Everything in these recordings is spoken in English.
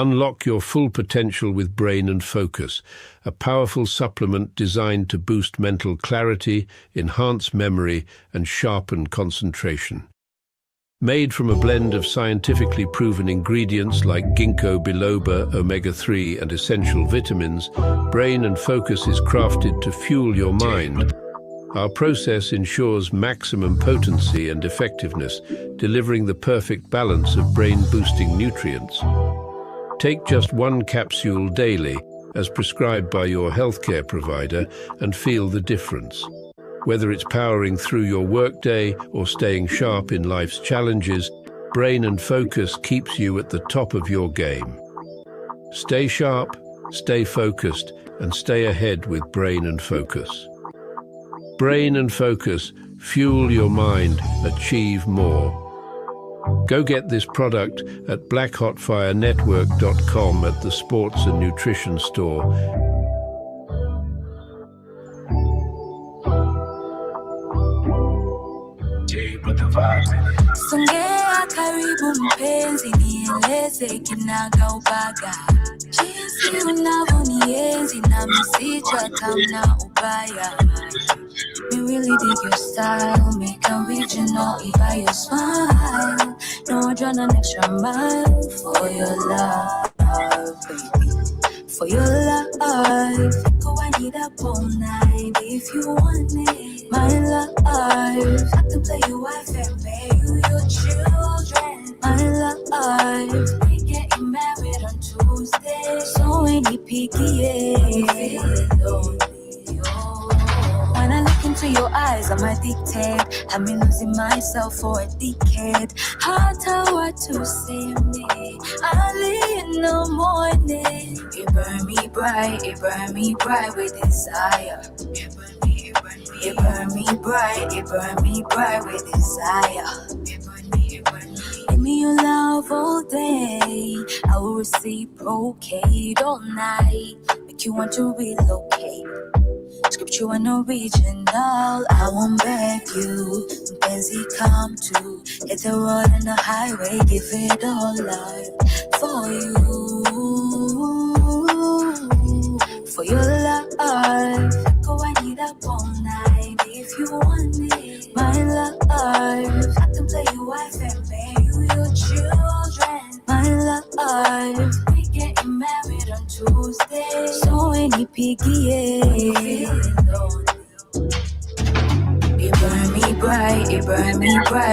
Unlock your full potential with Brain and Focus, a powerful supplement designed to boost mental clarity, enhance memory, and sharpen concentration. Made from a blend of scientifically proven ingredients like ginkgo biloba, omega-3, and essential vitamins, Brain and Focus is crafted to fuel your mind. Our process ensures maximum potency and effectiveness, delivering the perfect balance of brain-boosting nutrients. Take just one capsule daily, as prescribed by your healthcare provider, and feel the difference. Whether it's powering through your workday or staying sharp in life's challenges, Brain and Focus keeps you at the top of your game. Stay sharp, stay focused, and stay ahead with Brain and Focus. Brain and Focus, fuel your mind, achieve more. Go get this product at blackhotfirenetwork.com at the Sports and Nutrition Store. Songea karibu mpenzi, nieleze kinagaubaga jinsi unavyonienzi na msichwa tamna ubaya. We really dig your style, make original, by your smile. No, I draw an extra mile for your love, baby. For your love, go I need up all night if you want it. My love, I can play your wife and pay you your children. My love, we getting married on Tuesday. So ain't it picky, yeah. Feeling lonely, oh. When I look into your eyes, I'm addicted. I've been losing myself for a decade. Hard to what to say me. Early in the morning, you burn me bright with desire. You burn me bright with desire. Give me your love all day, I will reciprocate all night. Make you want to relocate. Scripture and original, I won't beg you. Mpenzi, come to hit the road and the highway, give it all life for you. For your love, go I need up all night if you want it. My love, I can play your wife and pay you your children. My love, we getting married on Tuesday. So any piggy, yeah. You burn me bright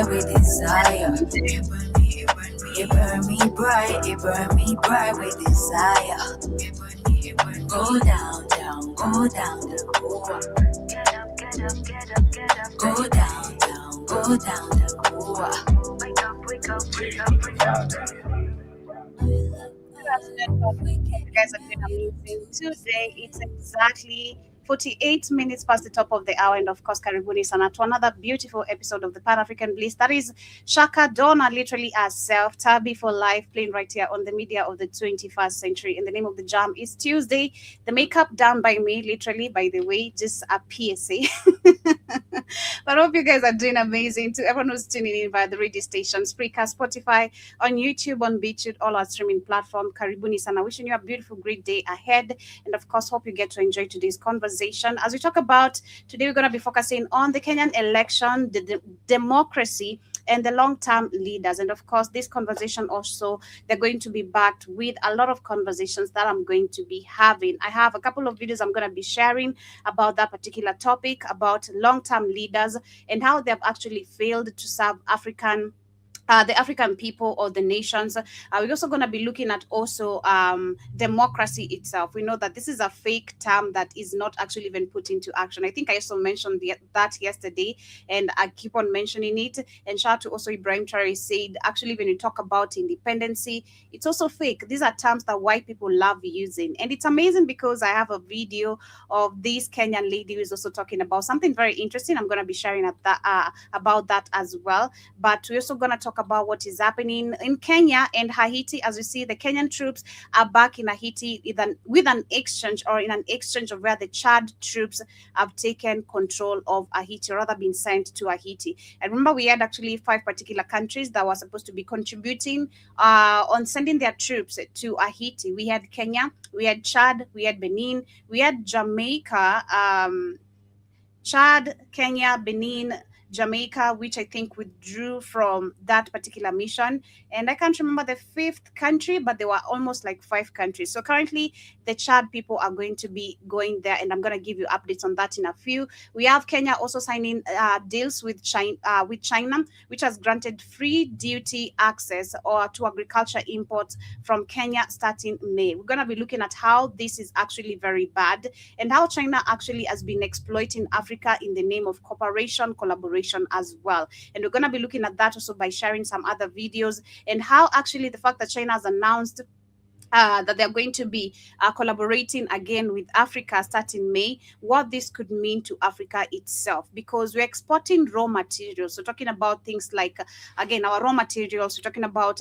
with desire. You burn me bright with desire. Go down, down, go down, down, go up. Get up, get up, get up, get up. Go down, down, go down, down, go up. Wake up, wake up, wake up, wake up. You guys are doing amazing. Today it's exactly 48 minutes past the top of the hour, and of course, karibuni sana to another beautiful episode of the Pan-African Bliss. That is Shaka Donna, literally herself, Tabi for life, playing right here on the media of the 21st century. And the name of the jam is Tuesday. The makeup done by me, literally, by the way, just a PSA. But I hope you guys are doing amazing. To everyone who's tuning in via the radio station, Spreaker, Spotify, on YouTube, on BitChute, all our streaming platform, karibuni sana. Wishing you a beautiful, great day ahead. And of course, hope you get to enjoy today's conversation. As we talk about today, we're going to be focusing on the Kenyan election, the democracy, and the long-term leaders. And of course, this conversation also, they're going to be backed with a lot of conversations that I'm going to be having. I have a couple of videos I'm going to be sharing about that particular topic, about long-term leaders and how they've actually failed to serve the African people or the nations. We're also going to be looking at also democracy itself. We know that this is a fake term that is not actually even put into action. I think I also mentioned that yesterday, and I keep on mentioning it. And shout out to also Ibrahim Traore said, actually, when you talk about independency, it's also fake. These are terms that white people love using. And it's amazing because I have a video of this Kenyan lady who is also talking about something very interesting. I'm going to be sharing about that as well. But we're also going to talk talk about what is happening in Kenya and Haiti. As you see, the Kenyan troops are back in Haiti with an exchange, or in an exchange of where the Chad troops have taken control of Haiti, or rather been sent to Haiti. And remember, we had actually 5 particular countries that were supposed to be contributing on sending their troops to Haiti. We had Kenya, we had Chad, we had Benin, we had Jamaica, Chad, Kenya, Benin, Jamaica, which I think withdrew from that particular mission. And I can't remember the 5th country, but there were almost like 5 countries. So currently, the Chad people are going to be going there, and I'm going to give you updates on that in a few. We have Kenya also signing deals with China, which has granted free duty access or to agriculture imports from Kenya starting May. We're going to be looking at how this is actually very bad, and how China actually has been exploiting Africa in the name of cooperation, collaboration as well. And we're going to be looking at that also by sharing some other videos, and how actually the fact that China has announced that they're going to be collaborating again with Africa starting May, what this could mean to Africa itself, because we're exporting raw materials. So talking about things like, again, our raw materials, we're talking about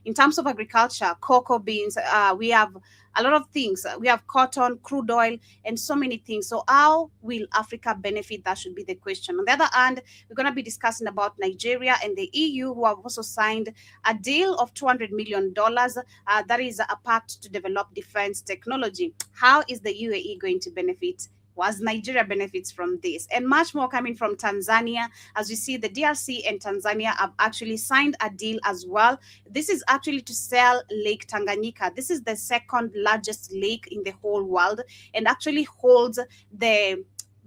in terms of agriculture, cocoa beans, we have a lot of things. We have cotton, crude oil, and so many things. So how will Africa benefit? That should be the question. On the other hand, we're going to be discussing about Nigeria and the EU, who have also signed a deal of $200 million. That is a pact to develop defense technology. How is the UAE going to benefit? Was Nigeria benefits from this? And much more coming from Tanzania. As you see, the DRC and Tanzania have actually signed a deal as well. This is actually to sell Lake Tanganyika. This is the 2nd largest lake in the whole world, and actually holds the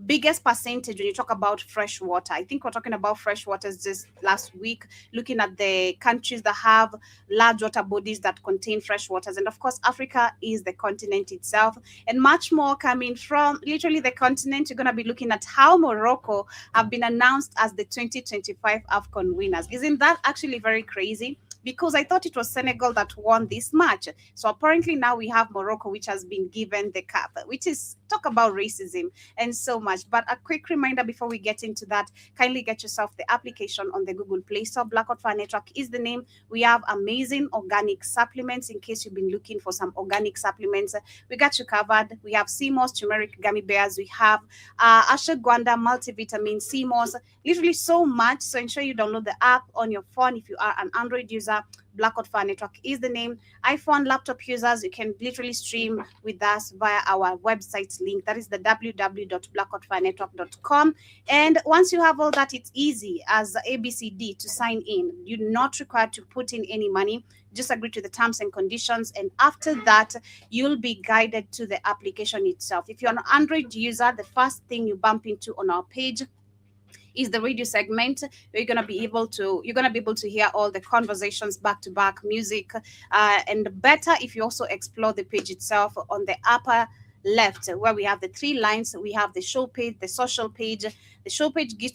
biggest percentage when you talk about fresh water. I think we're talking about fresh waters just last week, looking at the countries that have large water bodies that contain fresh waters. And of course, Africa is the continent itself, and much more coming from literally the continent. You're going to be looking at how Morocco have been announced as the 2025 AFCON winners. Isn't that actually very crazy? Because I thought it was Senegal that won this match. So apparently now we have Morocco, which has been given the cup, which is, talk about racism and so much. But a quick reminder before we get into that, kindly get yourself the application on the Google Play Store. Blackout Fire Network is the name. We have amazing organic supplements. In case you've been looking for some organic supplements, we got you covered. We have CMOS, turmeric gummy bears. We have ashwagandha multivitamin, CMOS, literally so much. So ensure you download the app on your phone if you are an Android user. Blackout Fire Network is the name. iPhone, laptop users, you can literally stream with us via our website link. That is the www.blackoutfirenetwork.com. And once you have all that, it's easy as ABCD to sign in. You're not required to put in any money. Just agree to the terms and conditions, and after that you'll be guided to the application itself. If you're an Android user, the first thing you bump into on our page is the radio segment, where you're gonna be able to hear all the conversations back to back, music, and better if you also explore the page itself. On the upper left, where we have the 3 lines, we have the show page, the social page. The show page you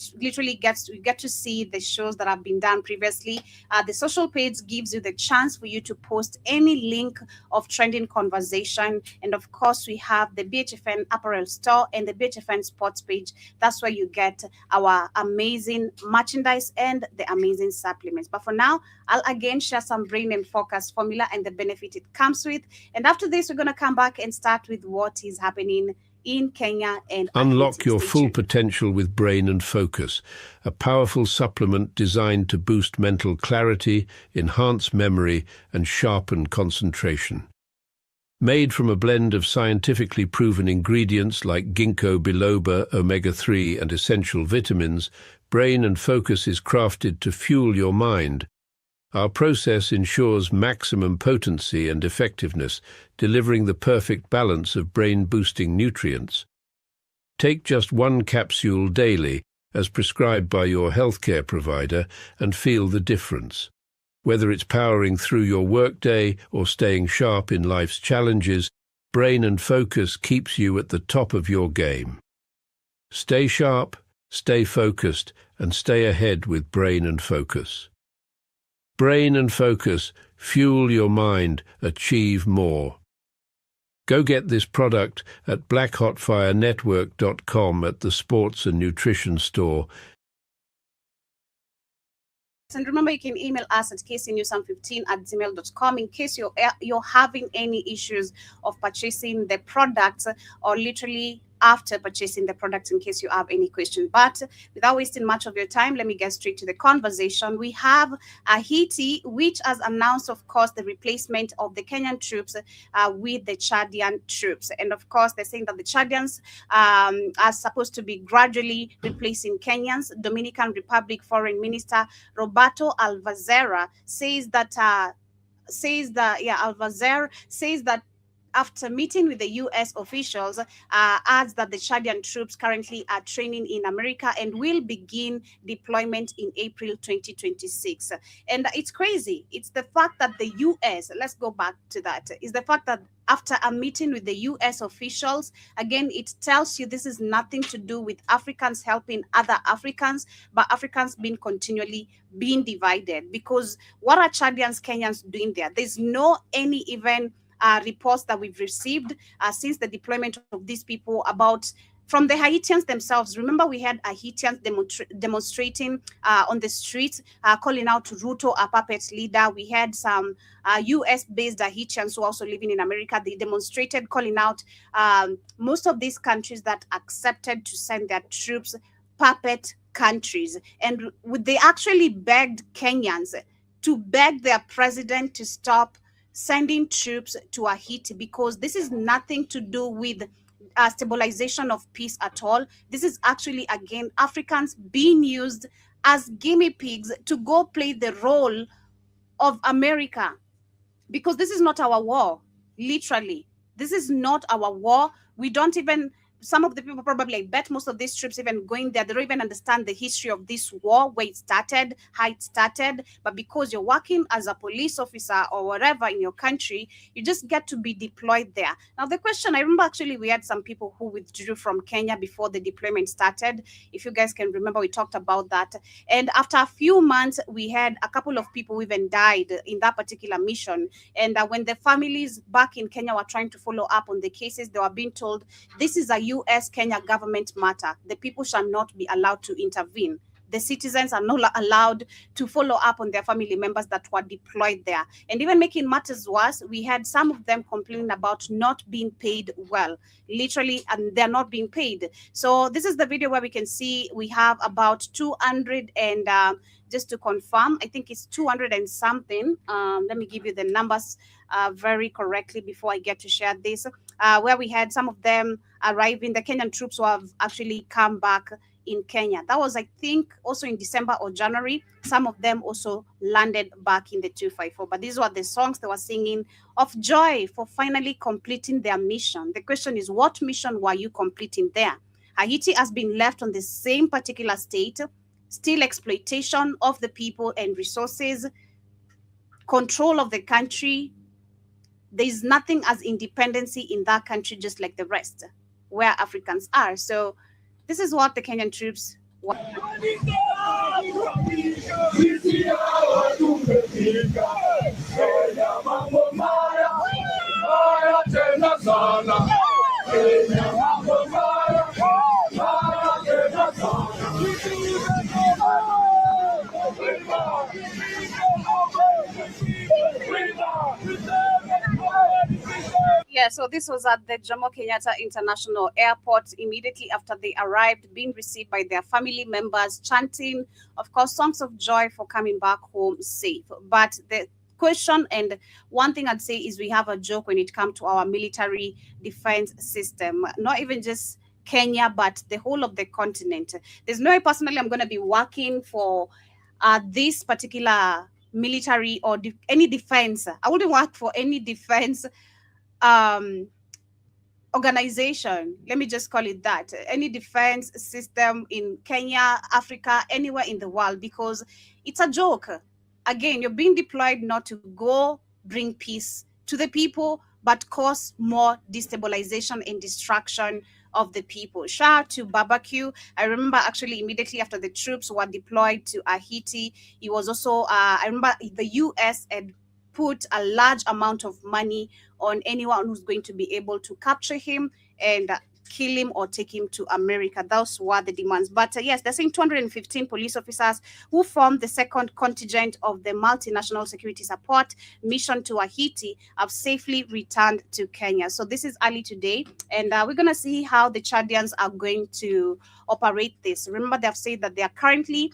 get to see the shows that have been done previously. The social page gives you the chance for you to post any link of trending conversation. And of course, we have the BHFN apparel store and the BHFN sports page. That's where you get our amazing merchandise and the amazing supplements. But for now, I'll again share some brain and focus formula and the benefit it comes with. And after this, we're going to come back and start with what is happening in Kenya and unlock your full potential with Brain and Focus, a powerful supplement designed to boost mental clarity, enhance memory, and sharpen concentration. Made from a blend of scientifically proven ingredients like ginkgo biloba, omega-3, and essential vitamins, Brain and Focus is crafted to fuel your mind. Our process ensures maximum potency and effectiveness, delivering the perfect balance of brain-boosting nutrients. Take just 1 capsule daily, as prescribed by your healthcare provider, and feel the difference. Whether it's powering through your workday or staying sharp in life's challenges, Brain and Focus keeps you at the top of your game. Stay sharp, stay focused, and stay ahead with Brain and Focus. Brain and Focus, fuel your mind, achieve more. Go get this product at blackhotfirenetwork.com at the Sports and Nutrition Store. And remember, you can email us at kcnewsam15@gmail.com in case you're having any issues of purchasing the products, or literally after purchasing the products, in case you have any question. But without wasting much of your time, let me get straight to the conversation. We have Haiti, which has announced, of course, the replacement of the Kenyan troops with the Chadian troops. And of course, they're saying that the Chadians are supposed to be gradually replacing Kenyans. Dominican Republic Foreign Minister Roberto Alvazera says that Alvazer says that after meeting with the U.S. officials, adds that the Chadian troops currently are training in America and will begin deployment in April 2026. And it's crazy. It's the fact that the U.S., let's go back to that, is the fact that after a meeting with the U.S. officials, again, it tells you this is nothing to do with Africans helping other Africans, but Africans being divided. Because what are Chadians, Kenyans doing there? There's no any even reports that we've received since the deployment of these people about from the Haitians themselves. Remember, we had Haitians demonstrating on the streets, calling out to Ruto, a puppet leader. We had some US-based Haitians who are also living in America. They demonstrated, calling out most of these countries that accepted to send their troops, puppet countries. And they actually begged Kenyans to beg their president to stop sending troops to Haiti, because this is nothing to do with stabilization of peace at all. This is actually, again, Africans being used as guinea pigs to go play the role of America, because this is not our war. Literally, this is not our war. We don't even, some of the people probably, I bet most of these troops even going there, they don't even understand the history of this war, where it started, how it started. But because you're working as a police officer or whatever in your country, you just get to be deployed there. Now, the question, I remember actually we had some people who withdrew from Kenya before the deployment started. If you guys can remember, we talked about that. And after a few months, we had a couple of people who even died in that particular mission. And when the families back in Kenya were trying to follow up on the cases, they were being told, this is a U.S. Kenya government matter. The people shall not be allowed to intervene. The citizens are not allowed to follow up on their family members that were deployed there. And even making matters worse, we had some of them complaining about not being paid well, literally, and they're not being paid. So this is the video where we can see we have about 200 and just to confirm, I think it's 200 and something. Let me give you the numbers very correctly before I get to share this. Where we had some of them arriving, the Kenyan troops who have actually come back in Kenya. That was, I think, also in December or January. Some of them also landed back in the 254. But these were the songs they were singing of joy for finally completing their mission. The question is, what mission were you completing there? Haiti has been left on the same particular state, still exploitation of the people and resources, control of the country. There is nothing as independency in that country, just like the rest, where Africans are. So this is what the Kenyan troops want. Yeah, so this was at the Jomo Kenyatta International Airport immediately after they arrived, being received by their family members, chanting, of course, songs of joy for coming back home safe. But the question, and one thing I'd say, is we have a joke when it comes to our military defense system, not even just Kenya, but the whole of the continent. There's no way personally I'm going to be working for this particular military or any defense. I wouldn't work for any defense organization, let me just call it that, any defense system in Kenya, Africa, anywhere in the world, because it's a joke. Again, you're being deployed not to go bring peace to the people, but cause more destabilization and destruction of the people. Shout out to Barbecue. I remember actually immediately after the troops were deployed to Haiti, it was also, I remember the US had put a large amount of money on anyone who's going to be able to capture him and kill him or take him to America. Those were the demands. But yes, they're saying 215 police officers who formed the second contingent of the multinational security support mission to Haiti have safely returned to Kenya. So this is early today, and we're going to see how the Chadians are going to operate this. Remember, they've said that they are currently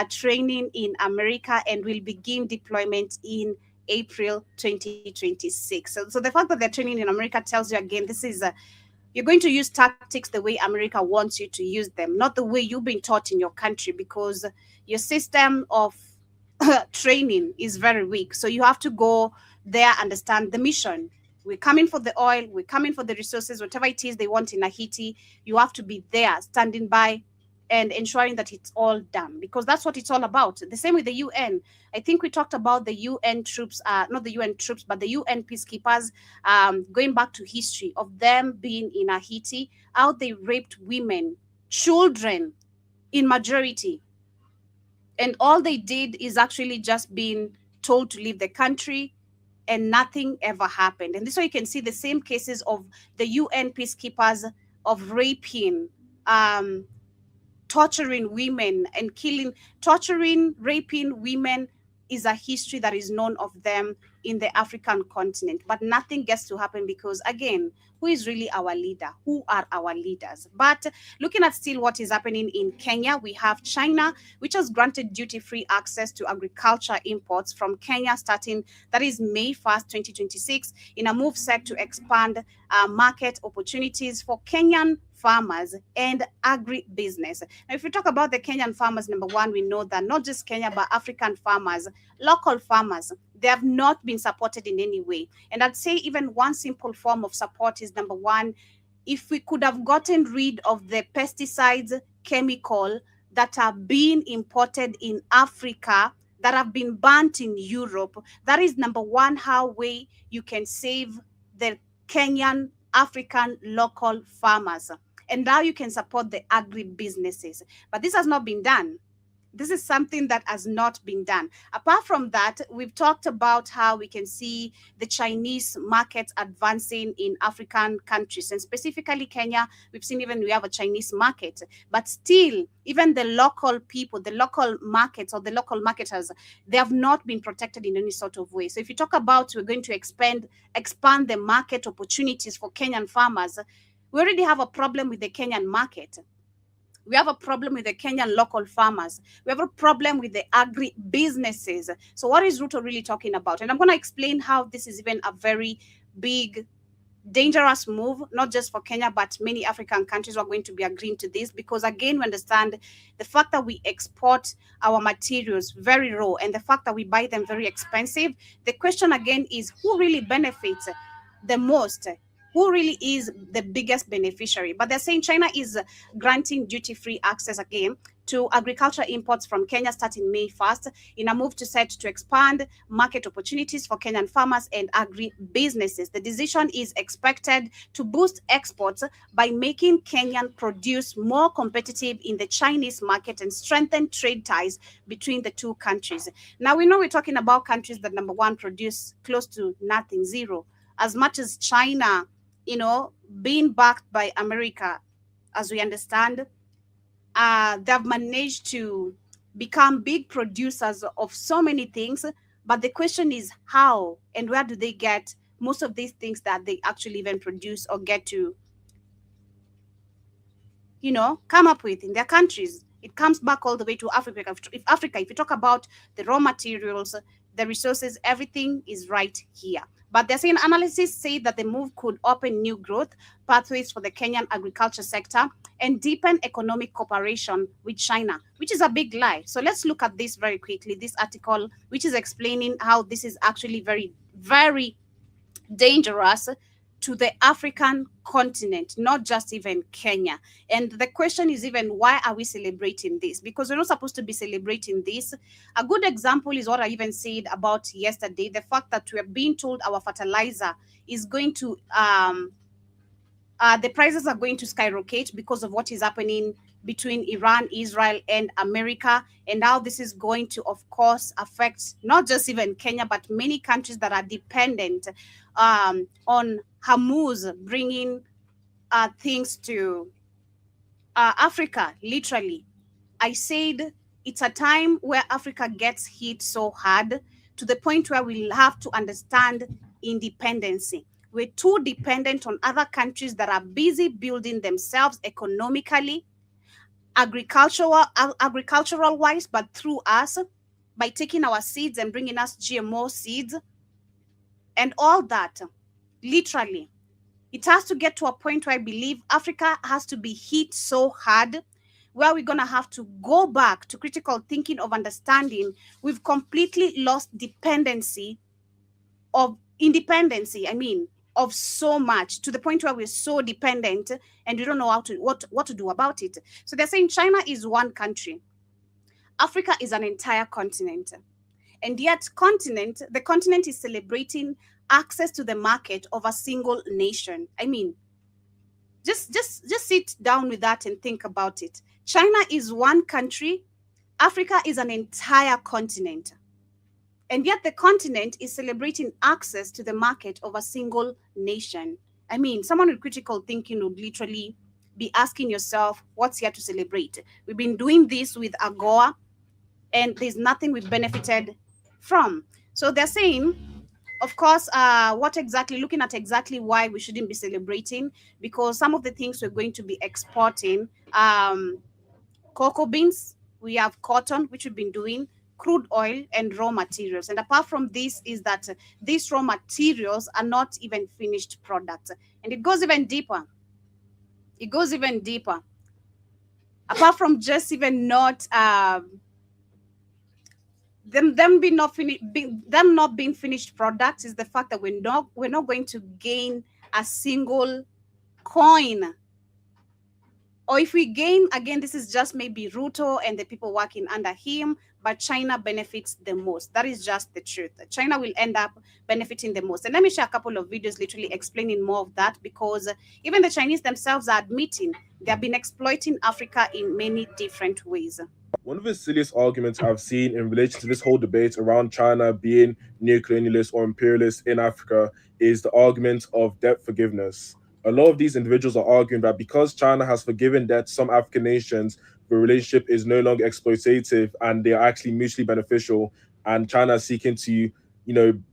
training in America and will begin deployment in April 2026. So the fact that they're training in America tells you again, this is you're going to use tactics the way America wants you to use them, not the way you've been taught in your country, because your system of training is very weak. So you have to go there, understand the mission. We're coming for the oil, we're coming for the resources, whatever it is they want in Haiti. You have to be there, standing by and ensuring that it's all done, because that's what it's all about. The same with the UN. I think we talked about the UN troops, not the UN troops, but the UN peacekeepers, going back to history of them being in Haiti, how they raped women, children in majority. And all they did is actually just being told to leave the country, and nothing ever happened. And this way you can see the same cases of the UN peacekeepers of raping, torturing women and torturing, raping women is a history that is known of them in the African continent. But nothing gets to happen because, again, who is really our leader? Who are our leaders? But looking at still what is happening in Kenya, we have China, which has granted duty-free access to agriculture imports from Kenya starting, that is May 1st, 2026, in a move set to expand market opportunities for Kenyan farmers and agribusiness. Now, if we talk about the Kenyan farmers, number one, we know that not just Kenya, but African farmers, local farmers, they have not been supported in any way. And I'd say even one simple form of support is, number one, if we could have gotten rid of the pesticides, chemical that are being imported in Africa, that have been banned in Europe, that is number one, how way you can save the Kenyan African local farmers. And now you can support the agri-businesses. But this has not been done. This is something that has not been done. Apart from that, we've talked about how we can see the Chinese markets advancing in African countries, and specifically Kenya. We've seen even we have a Chinese market, but still, even the local people, the local markets or the local marketers, they have not been protected in any sort of way. So if you talk about we're going to expand the market opportunities for Kenyan farmers, we already have a problem with the Kenyan market. We have a problem with the Kenyan local farmers. We have a problem with the agri-businesses. So what is Ruto really talking about? And I'm going to explain how this is even a very big, dangerous move, not just for Kenya, but many African countries are going to be agreeing to this, because again, we understand the fact that we export our materials very raw and the fact that we buy them very expensive. The question again is, who really benefits the most? Who really is the biggest beneficiary? But they're saying China is granting duty-free access again to agriculture imports from Kenya starting May 1st in a move to expand market opportunities for Kenyan farmers and agri-businesses. The decision is expected to boost exports by making Kenyan produce more competitive in the Chinese market and strengthen trade ties between the two countries. Now, we know we're talking about countries that, number one, produce close to nothing, zero. As much as China, being backed by America, as we understand, they've managed to become big producers of so many things. But the question is how and where do they get most of these things that they actually even produce or get to, come up with in their countries? It comes back all the way to Africa. If you talk about the raw materials, the resources, everything is right here. But they're saying analysts say that the move could open new growth pathways for the Kenyan agriculture sector and deepen economic cooperation with China, which is a big lie. So let's look at this very quickly, this article, which is explaining how this is actually very, very dangerous to the African continent, not just even Kenya. And the question is even, why are we celebrating this? Because we're not supposed to be celebrating this. A good example is what I even said about yesterday, the fact that we are being told our fertilizer is going to, the prices are going to skyrocket because of what is happening between Iran, Israel, and America. And now this is going to, of course, affect not just even Kenya, but many countries that are dependent on Hormuz bringing things to Africa, literally. I said it's a time where Africa gets hit so hard to the point where we'll have to understand independency. We're too dependent on other countries that are busy building themselves economically, agricultural wise, but through us, by taking our seeds and bringing us GMO seeds and all that. Literally, it has to get to a point where I believe Africa has to be hit so hard where we're going to have to go back to critical thinking of understanding we've completely lost dependency of independency. I mean, of so much to the point where we're so dependent and we don't know how to what to do about it. So they're saying China is one country. Africa is an entire continent. And yet the continent is celebrating access to the market of a single nation. I mean, just sit down with that and think about it. China is one country, Africa is an entire continent. And yet the continent is celebrating access to the market of a single nation. I mean, someone with critical thinking would literally be asking yourself, what's here to celebrate? We've been doing this with AGOA, and there's nothing we've benefited from. So they're saying, of course, looking at exactly why we shouldn't be celebrating, because some of the things we're going to be exporting, cocoa beans, we have cotton, which we've been doing, crude oil, and raw materials. And apart from this, is that these raw materials are not even finished products. And it goes even deeper. It goes even deeper. Apart from just even not them not being finished products, is the fact that we're not going to gain a single coin. Or if we gain, again, this is just maybe Ruto and the people working under him, but China benefits the most. That is just the truth. China will end up benefiting the most. And let me share a couple of videos literally explaining more of that, because even the Chinese themselves are admitting they have been exploiting Africa in many different ways. One of the silliest arguments I've seen in relation to this whole debate around China being neo-colonialist or imperialist in Africa is the argument of debt forgiveness. A lot of these individuals are arguing that because China has forgiven debt to some African nations, the relationship is no longer exploitative and they are actually mutually beneficial. And China is seeking to,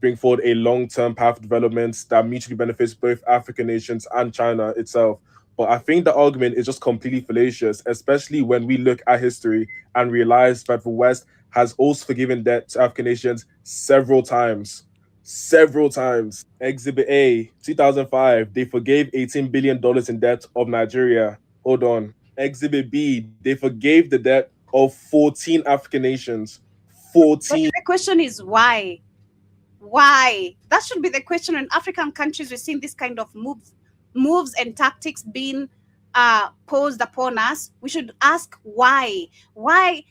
bring forward a long-term path of development that mutually benefits both African nations and China itself. But I think the argument is just completely fallacious, especially when we look at history and realize that the West has also forgiven debt to African nations several times. Several times. Exhibit A, 2005, they forgave $18 billion in debt of Nigeria. Hold on. Exhibit B, they forgave the debt of 14 African nations. 14. But the question is why? Why? That should be the question. In African countries, we're seeing this kind of moves and tactics being posed upon us. We should ask why. Why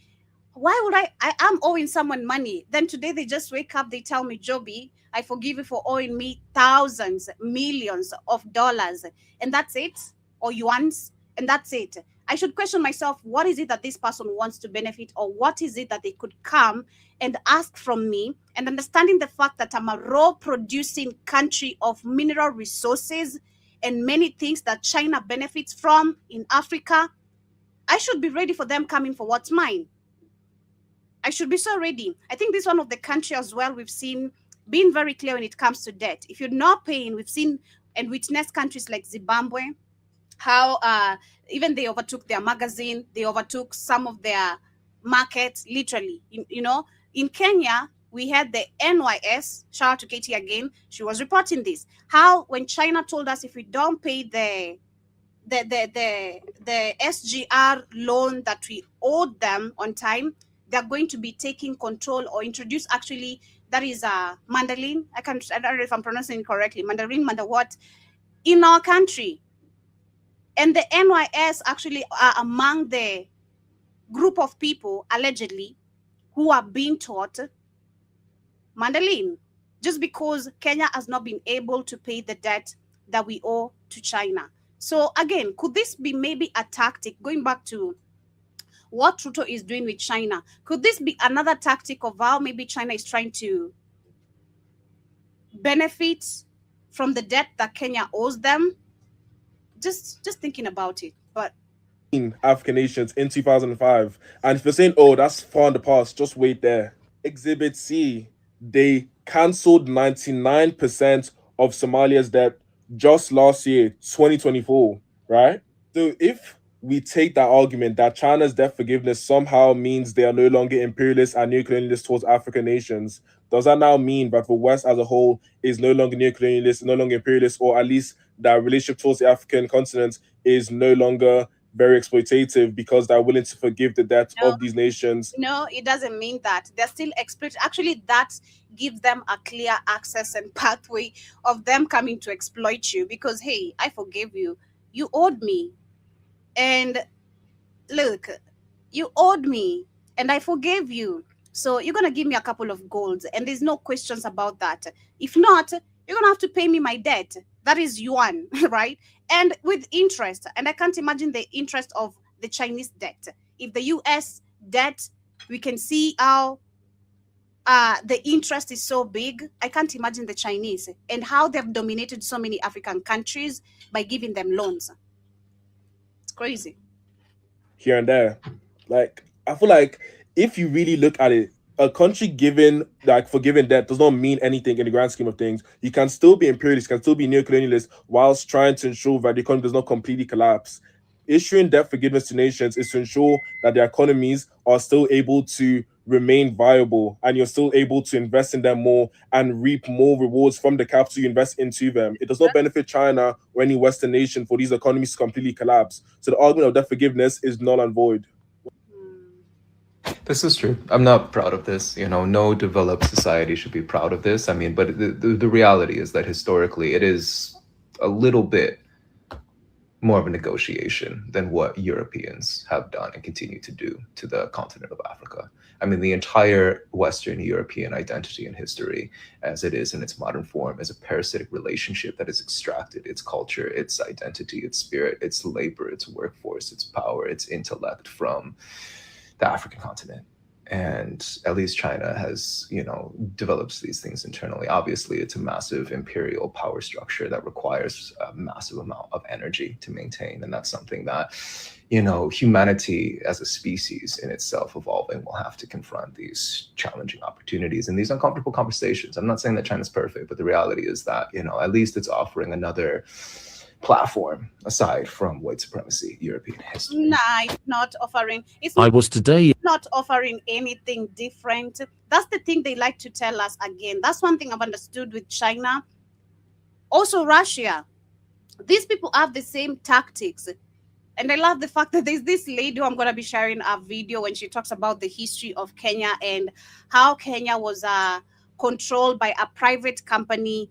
would I am owing someone money, then today they just wake up, they tell me, Joby, I forgive you for owing me thousands, millions of dollars, and that's it, or yuans, and that's it. I should question myself, what is it that this person wants to benefit, or what is it that they could come and ask from me? And understanding the fact that I'm a raw producing country of mineral resources and many things that China benefits from in Africa, I should be ready for them coming for what's mine. I should be so ready. I think this is one of the countries as well we've seen being very clear when it comes to debt. If you're not paying, we've seen and witnessed countries like Zimbabwe, how even they overtook their magazine, they overtook some of their markets, literally. In Kenya, we had the NYS, shout out to Katie again, she was reporting this, how when China told us if we don't pay the SGR loan that we owed them on time, they're going to be taking control or introduce, actually, that is Mandarin. I don't know if I'm pronouncing it correctly. Mandarin, what in our country. And the NYS actually are among the group of people, allegedly, who are being taught Mandarin just because Kenya has not been able to pay the debt that we owe to China. So again, could this be maybe a tactic, going back to what Ruto is doing with China? Could this be another tactic of how maybe China is trying to benefit from the debt that Kenya owes them? Just thinking about it. But African nations in 2005. And if you're saying, oh, that's far in the past, just wait there. Exhibit C, they cancelled 99% of Somalia's debt just last year, 2024, right? So if we take that argument that China's debt forgiveness somehow means they are no longer imperialist and neocolonialist towards African nations, does that now mean that the West as a whole is no longer neocolonialist, no longer imperialist, or at least that relationship towards the African continent is no longer very exploitative because they're willing to forgive the debt of these nations? No, it doesn't mean that. They're still exploit. Actually, that gives them a clear access and pathway of them coming to exploit you because, hey, I forgave you. You owed me. And look, you owed me and I forgave you. So you're going to give me a couple of golds and there's no questions about that. If not, you're going to have to pay me my debt. That is yuan, right? And with interest. And I can't imagine the interest of the Chinese debt. If the US debt, we can see how the interest is so big. I can't imagine the Chinese and how they've dominated so many African countries by giving them loans. It's crazy. Here and there. Like, I feel like if you really look at it, a country given like forgiving debt does not mean anything in the grand scheme of things. You can still be imperialist, can still be neocolonialist, whilst trying to ensure that the economy does not completely collapse. Issuing debt forgiveness to nations is to ensure that their economies are still able to remain viable and you're still able to invest in them more and reap more rewards from the capital you invest into them. It does not benefit China or any Western nation for these economies to completely collapse. So the argument of debt forgiveness is null and void. This is true. I'm not proud of this. No developed society should be proud of this. I mean, but the reality is that historically it is a little bit more of a negotiation than what Europeans have done and continue to do to the continent of Africa. I mean, the entire Western European identity and history, as it is in its modern form, is a parasitic relationship that has extracted its culture, its identity, its spirit, its labor, its workforce, its power, its intellect from the African continent. And at least China has, develops these things internally. Obviously, it's a massive imperial power structure that requires a massive amount of energy to maintain. And that's something that, humanity as a species in itself evolving will have to confront these challenging opportunities and these uncomfortable conversations. I'm not saying that China's perfect, but the reality is that, at least it's offering another platform aside from white supremacy European history. Nah, it's not offering. Not offering anything different. That's the thing they like to tell us again. That's one thing I've understood with China. Also Russia. These people have the same tactics. And I love the fact that there's this lady who I'm going to be sharing a video when she talks about the history of Kenya and how Kenya was controlled by a private company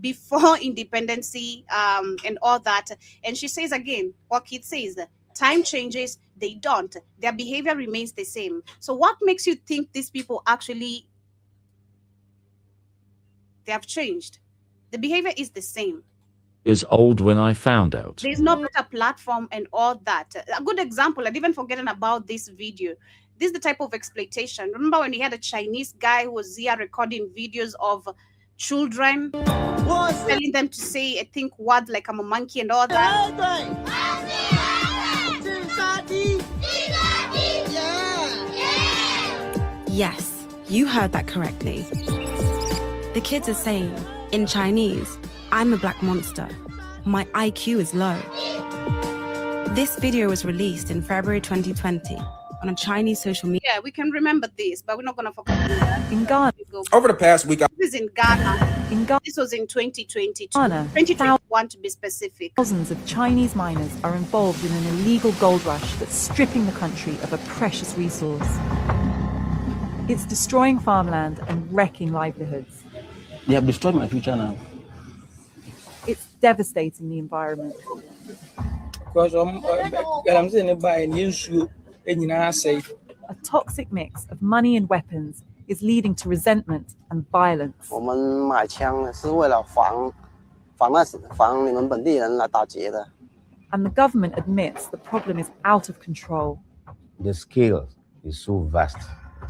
before independency and all that. And she says again, what Keith says, time changes, they don't. Their behavior remains the same. So what makes you think these people actually, they have changed? The behavior is the same. Is old when I found out. There's no better platform and all that. A good example, I'd even forgotten about this video. This is the type of exploitation. Remember when we had a Chinese guy who was here recording videos of children, telling them to say, I think, words like I'm a monkey and all that. Yes, you heard that correctly. The kids are saying, in Chinese, I'm a black monster. My IQ is low. This video was released in February 2020 on a Chinese social media. Yeah, we can remember this, but we're not going to forget that. In Ghana. Over the past week, this is in Ghana. This was in 2022. 2021 to be specific. Thousands of Chinese miners are involved in an illegal gold rush that's stripping the country of a precious resource. It's destroying farmland and wrecking livelihoods. They have destroyed my future now. It's devastating the environment. A toxic mix of money and weapons is leading to resentment and violence. And the government admits the problem is out of control. The scale is so vast.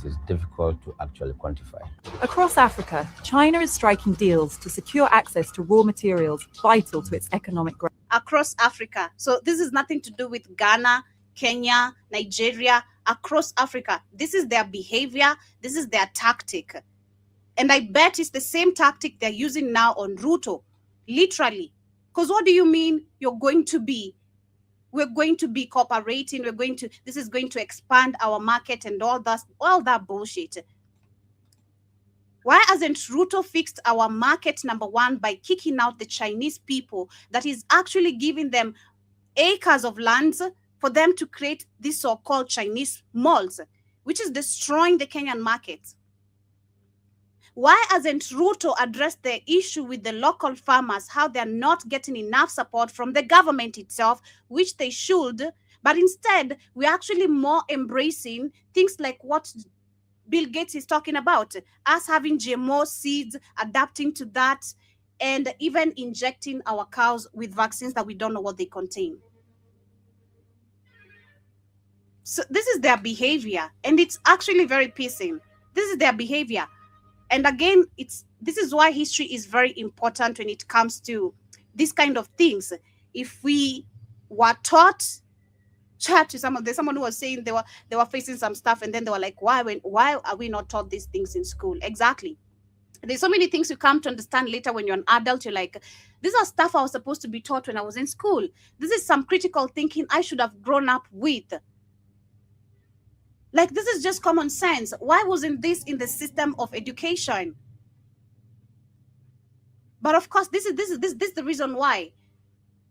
it is difficult to actually quantify. Across Africa, China is striking deals to secure access to raw materials vital to its economic growth. Across Africa. So this is nothing to do with Ghana, Kenya, Nigeria. Across Africa, this is their behavior, this is their tactic. And I bet it's the same tactic they're using now on Ruto, literally. Because what do you mean we're going to be cooperating, this is going to expand our market and all that bullshit. Why hasn't Ruto fixed our market, number one, by kicking out the Chinese people that is actually giving them acres of lands for them to create these so-called Chinese malls, which is destroying the Kenyan market? Why hasn't Ruto addressed the issue with the local farmers, how they're not getting enough support from the government itself, which they should, but instead we're actually more embracing things like what Bill Gates is talking about, us having GMO seeds, adapting to that, and even injecting our cows with vaccines that we don't know what they contain. So this is their behavior, and it's actually very pissing. This is their behavior. And again, this is why history is very important when it comes to these kind of things. If we were taught, there's someone who was saying they were facing some stuff, and then they were like, why are we not taught these things in school? Exactly. There's so many things you come to understand later when you're an adult. You're like, these are stuff I was supposed to be taught when I was in school. This is some critical thinking I should have grown up with. Like, this is just common sense. Why wasn't this in the system of education? But of course, this is the reason why.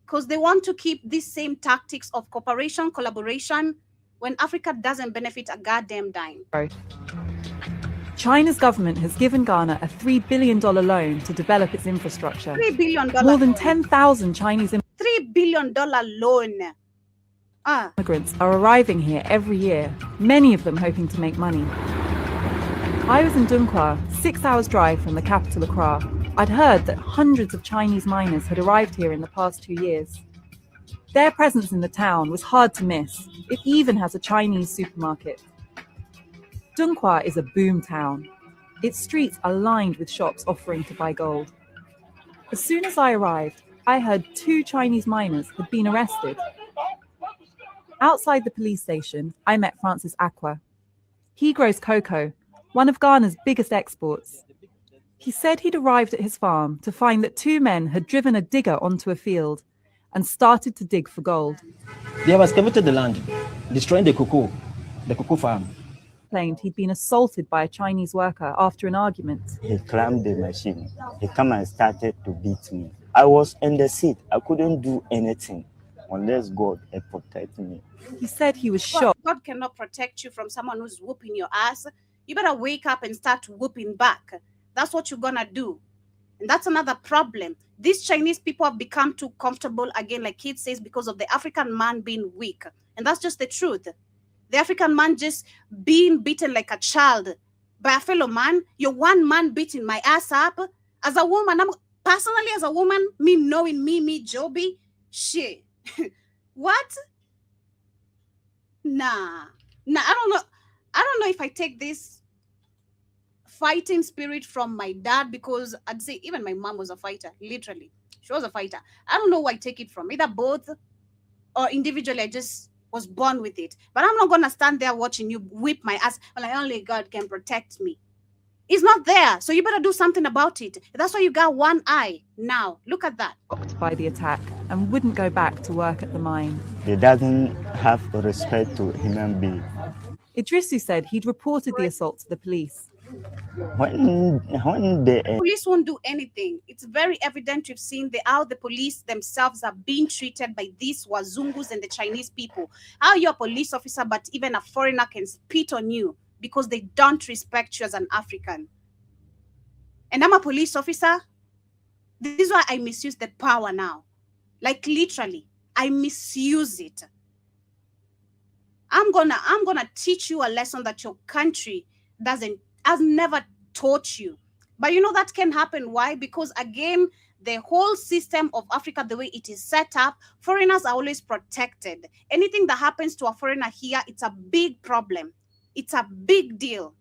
Because they want to keep these same tactics of cooperation, collaboration, when Africa doesn't benefit a goddamn dime. China's government has given Ghana a $3 billion loan to develop its infrastructure. $3 billion. More than 10,000 Chinese $3 billion loan. Immigrants are arriving here every year, many of them hoping to make money. I was in Dunkwa, 6 hours drive from the capital Accra. I'd heard that hundreds of Chinese miners had arrived here in the past 2 years. Their presence in the town was hard to miss. It even has a Chinese supermarket. Dunkwa is a boom town. Its streets are lined with shops offering to buy gold. As soon as I arrived, I heard 2 Chinese miners had been arrested. Outside the police station, I met Francis Aqua. He grows cocoa, one of Ghana's biggest exports. He said he'd arrived at his farm to find that 2 men had driven a digger onto a field and started to dig for gold. They have excavated the land, destroying the cocoa farm. Claimed he'd been assaulted by a Chinese worker after an argument. He climbed the machine. He came and started to beat me. I was in the seat. I couldn't do anything unless God had protected me. He said he was shocked. God cannot protect you from someone who's whooping your ass. You better wake up and start whooping back. That's what you're gonna do. And that's another problem. These Chinese people have become too comfortable, again, like Kid says, because of the African man being weak. And that's just the truth. The African man just being beaten like a child by a fellow man. You're one man beating my ass up. As a woman, personally, as a woman, me knowing me, Joby, shit. What? Nah, I don't know if I take this fighting spirit from my dad, because I'd say even my mom was a fighter, literally. She was a fighter. I don't know who I take it from, either both or individually. I just was born with it. But I'm not going to stand there watching you whip my ass. Like, only God can protect me. It's not there. So you better do something about it. That's why you got one eye now. Look at that. By the attack and wouldn't go back to work at the mine. He doesn't have respect to human beings. Idrisu said he'd reported the assault to the police. When the police won't do anything. It's very evident. You've seen how the police themselves are being treated by these Wazungus and the Chinese people. How you're a police officer, but even a foreigner can spit on you because they don't respect you as an African. And I'm a police officer. This is why I misuse the power now. Like, literally, I misuse it. I'm gonna teach you a lesson that your country has never taught you. But you know that can happen. Why? Because again, the whole system of Africa, the way it is set up, foreigners are always protected. Anything that happens to a foreigner here, it's a big problem. It's a big deal.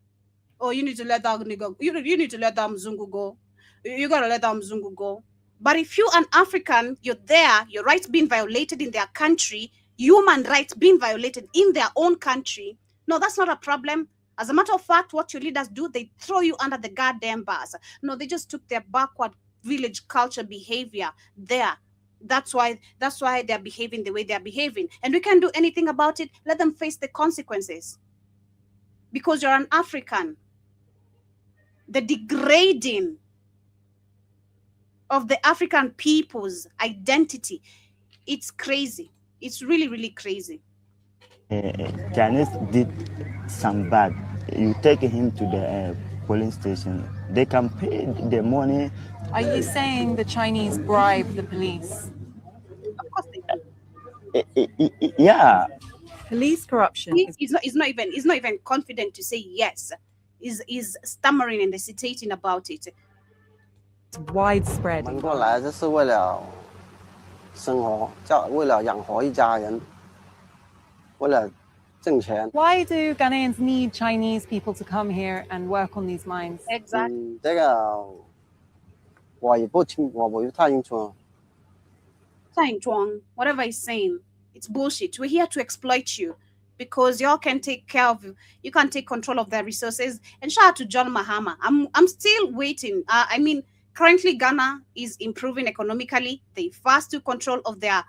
oh, you need to let that nigga, you need to let that Mzungu go. You gotta let that Mzungu go. But if you an African, you're there, your rights being violated in their country, human rights being violated in their own country, no, that's not a problem. As a matter of fact, what your leaders do, they throw you under the goddamn bus. No, they just took their backward village culture behavior there. That's why they're behaving the way they're behaving. And we can't do anything about it. Let them face the consequences. Because you're an African. The degrading of the African people's identity, it's crazy. It's really, really crazy. Chinese did some bad. You take him to the polling station. They can pay the money. Are you saying the Chinese bribe the police? Of course they do. Yeah. Police corruption He's not even confident to say yes. He's stammering and hesitating about it. It's widespread. 们过来这是为了生活，为了养活一家人，为了挣钱。 Why do Ghanaians need Chinese people to come here and work on these mines? Exactly. 这个我也不太清楚。 Whatever he's saying, it's bullshit. We're here to exploit you because y'all can take care of you can't take control of their resources. And shout out to John Mahama. I'm still waiting. I mean, currently Ghana is improving economically. They fast to control of their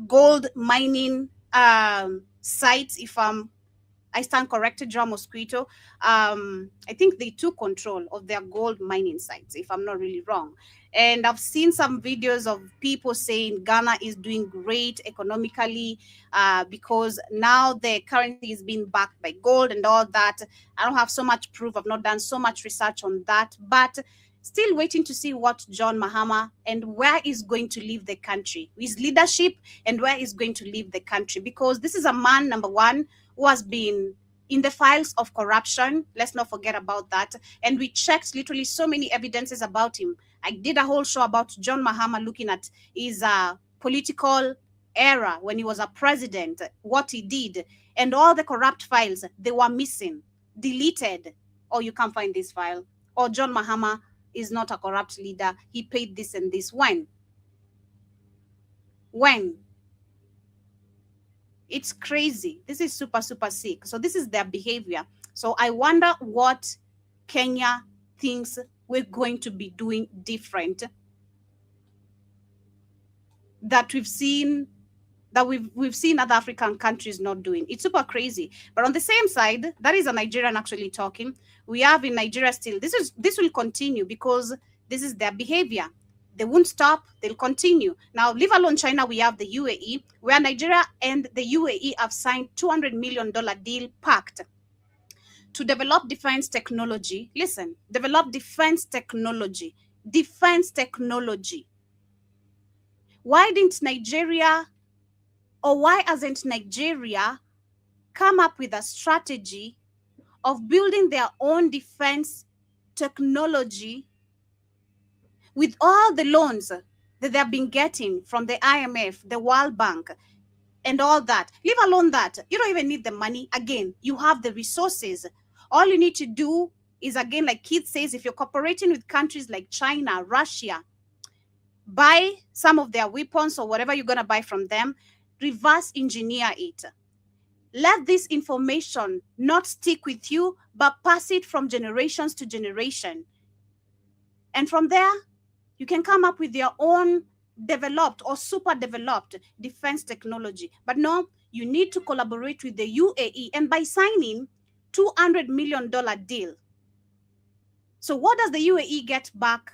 gold mining sites. If I stand corrected, John Mosquito. I think they took control of their gold mining sites, if I'm not really wrong. And I've seen some videos of people saying Ghana is doing great economically because now the currency is being backed by gold and all that. I don't have so much proof. I've not done so much research on that, but still waiting to see what John Mahama and where is going to leave the country, his leadership and where is going to leave the country, because this is a man, number one, who has been in the files of corruption. Let's not forget about that. And we checked literally so many evidences about him. I did a whole show about John Mahama looking at his political era when he was a president, what he did, and all the corrupt files, they were missing, deleted. Or you can't find this file. Or John Mahama is not a corrupt leader. He paid this and this. When? It's crazy. This is super, super sick. So this is their behavior. So I wonder what Kenya thinks we're going to be doing different that we've seen other African countries not doing. It's super crazy. But on the same side, that is a Nigerian actually talking. We have in Nigeria still, this will continue because this is their behavior. They won't stop, they'll continue. Now, leave alone China, we have the UAE, where Nigeria and the UAE have signed $200 million deal pact to develop defense technology. Listen, develop defense technology. Defense technology. Why didn't Nigeria, or why hasn't Nigeria come up with a strategy of building their own defense technology with all the loans that they've been getting from the IMF, the World Bank, and all that? Leave alone that. You don't even need the money. Again, you have the resources. All you need to do is, again, like Keith says, if you're cooperating with countries like China, Russia, buy some of their weapons or whatever you're going to buy from them, reverse engineer it. Let this information not stick with you, but pass it from generations to generation. And from there, you can come up with your own developed or super developed defense technology. But no, you need to collaborate with the UAE, and by signing $200 million deal. So what does the UAE get back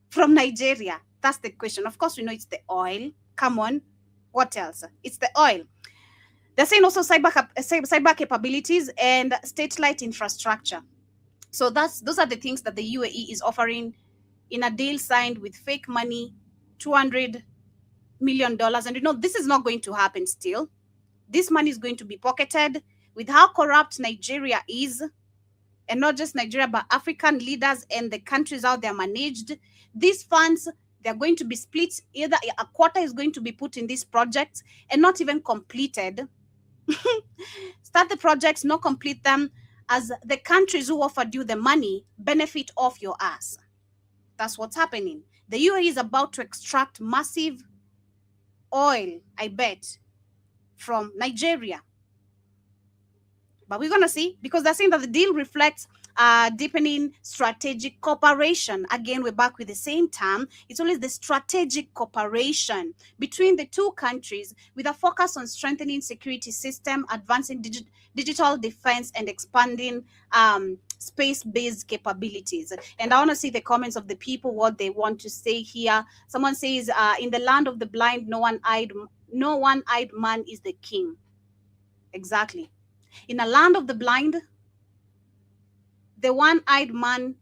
from Nigeria? That's the question. Of course, we know it's the oil. Come on. What else? It's the oil. They're saying also cyber capabilities and satellite infrastructure. So those are the things that the UAE is offering in a deal signed with fake money, $200 million. And you know, this is not going to happen still. This money is going to be pocketed. With how corrupt Nigeria is, and not just Nigeria, but African leaders and the countries out there managed, these funds, they're going to be split. Either a quarter is going to be put in these projects and not even completed. Start the projects, not complete them. as the countries who offered you the money benefit off your ass. That's what's happening. The UAE is about to extract massive oil, I bet, from Nigeria. But we're going to see, because they're saying that the deal reflects deepening strategic cooperation. Again, we're back with the same term. It's always the strategic cooperation between the two countries with a focus on strengthening security system, advancing digital defense, and expanding space-based capabilities. And I want to see the comments of the people, what they want to say here. Someone says, in the land of the blind, no one-eyed man is the king. Exactly. In a land of the blind, the one-eyed man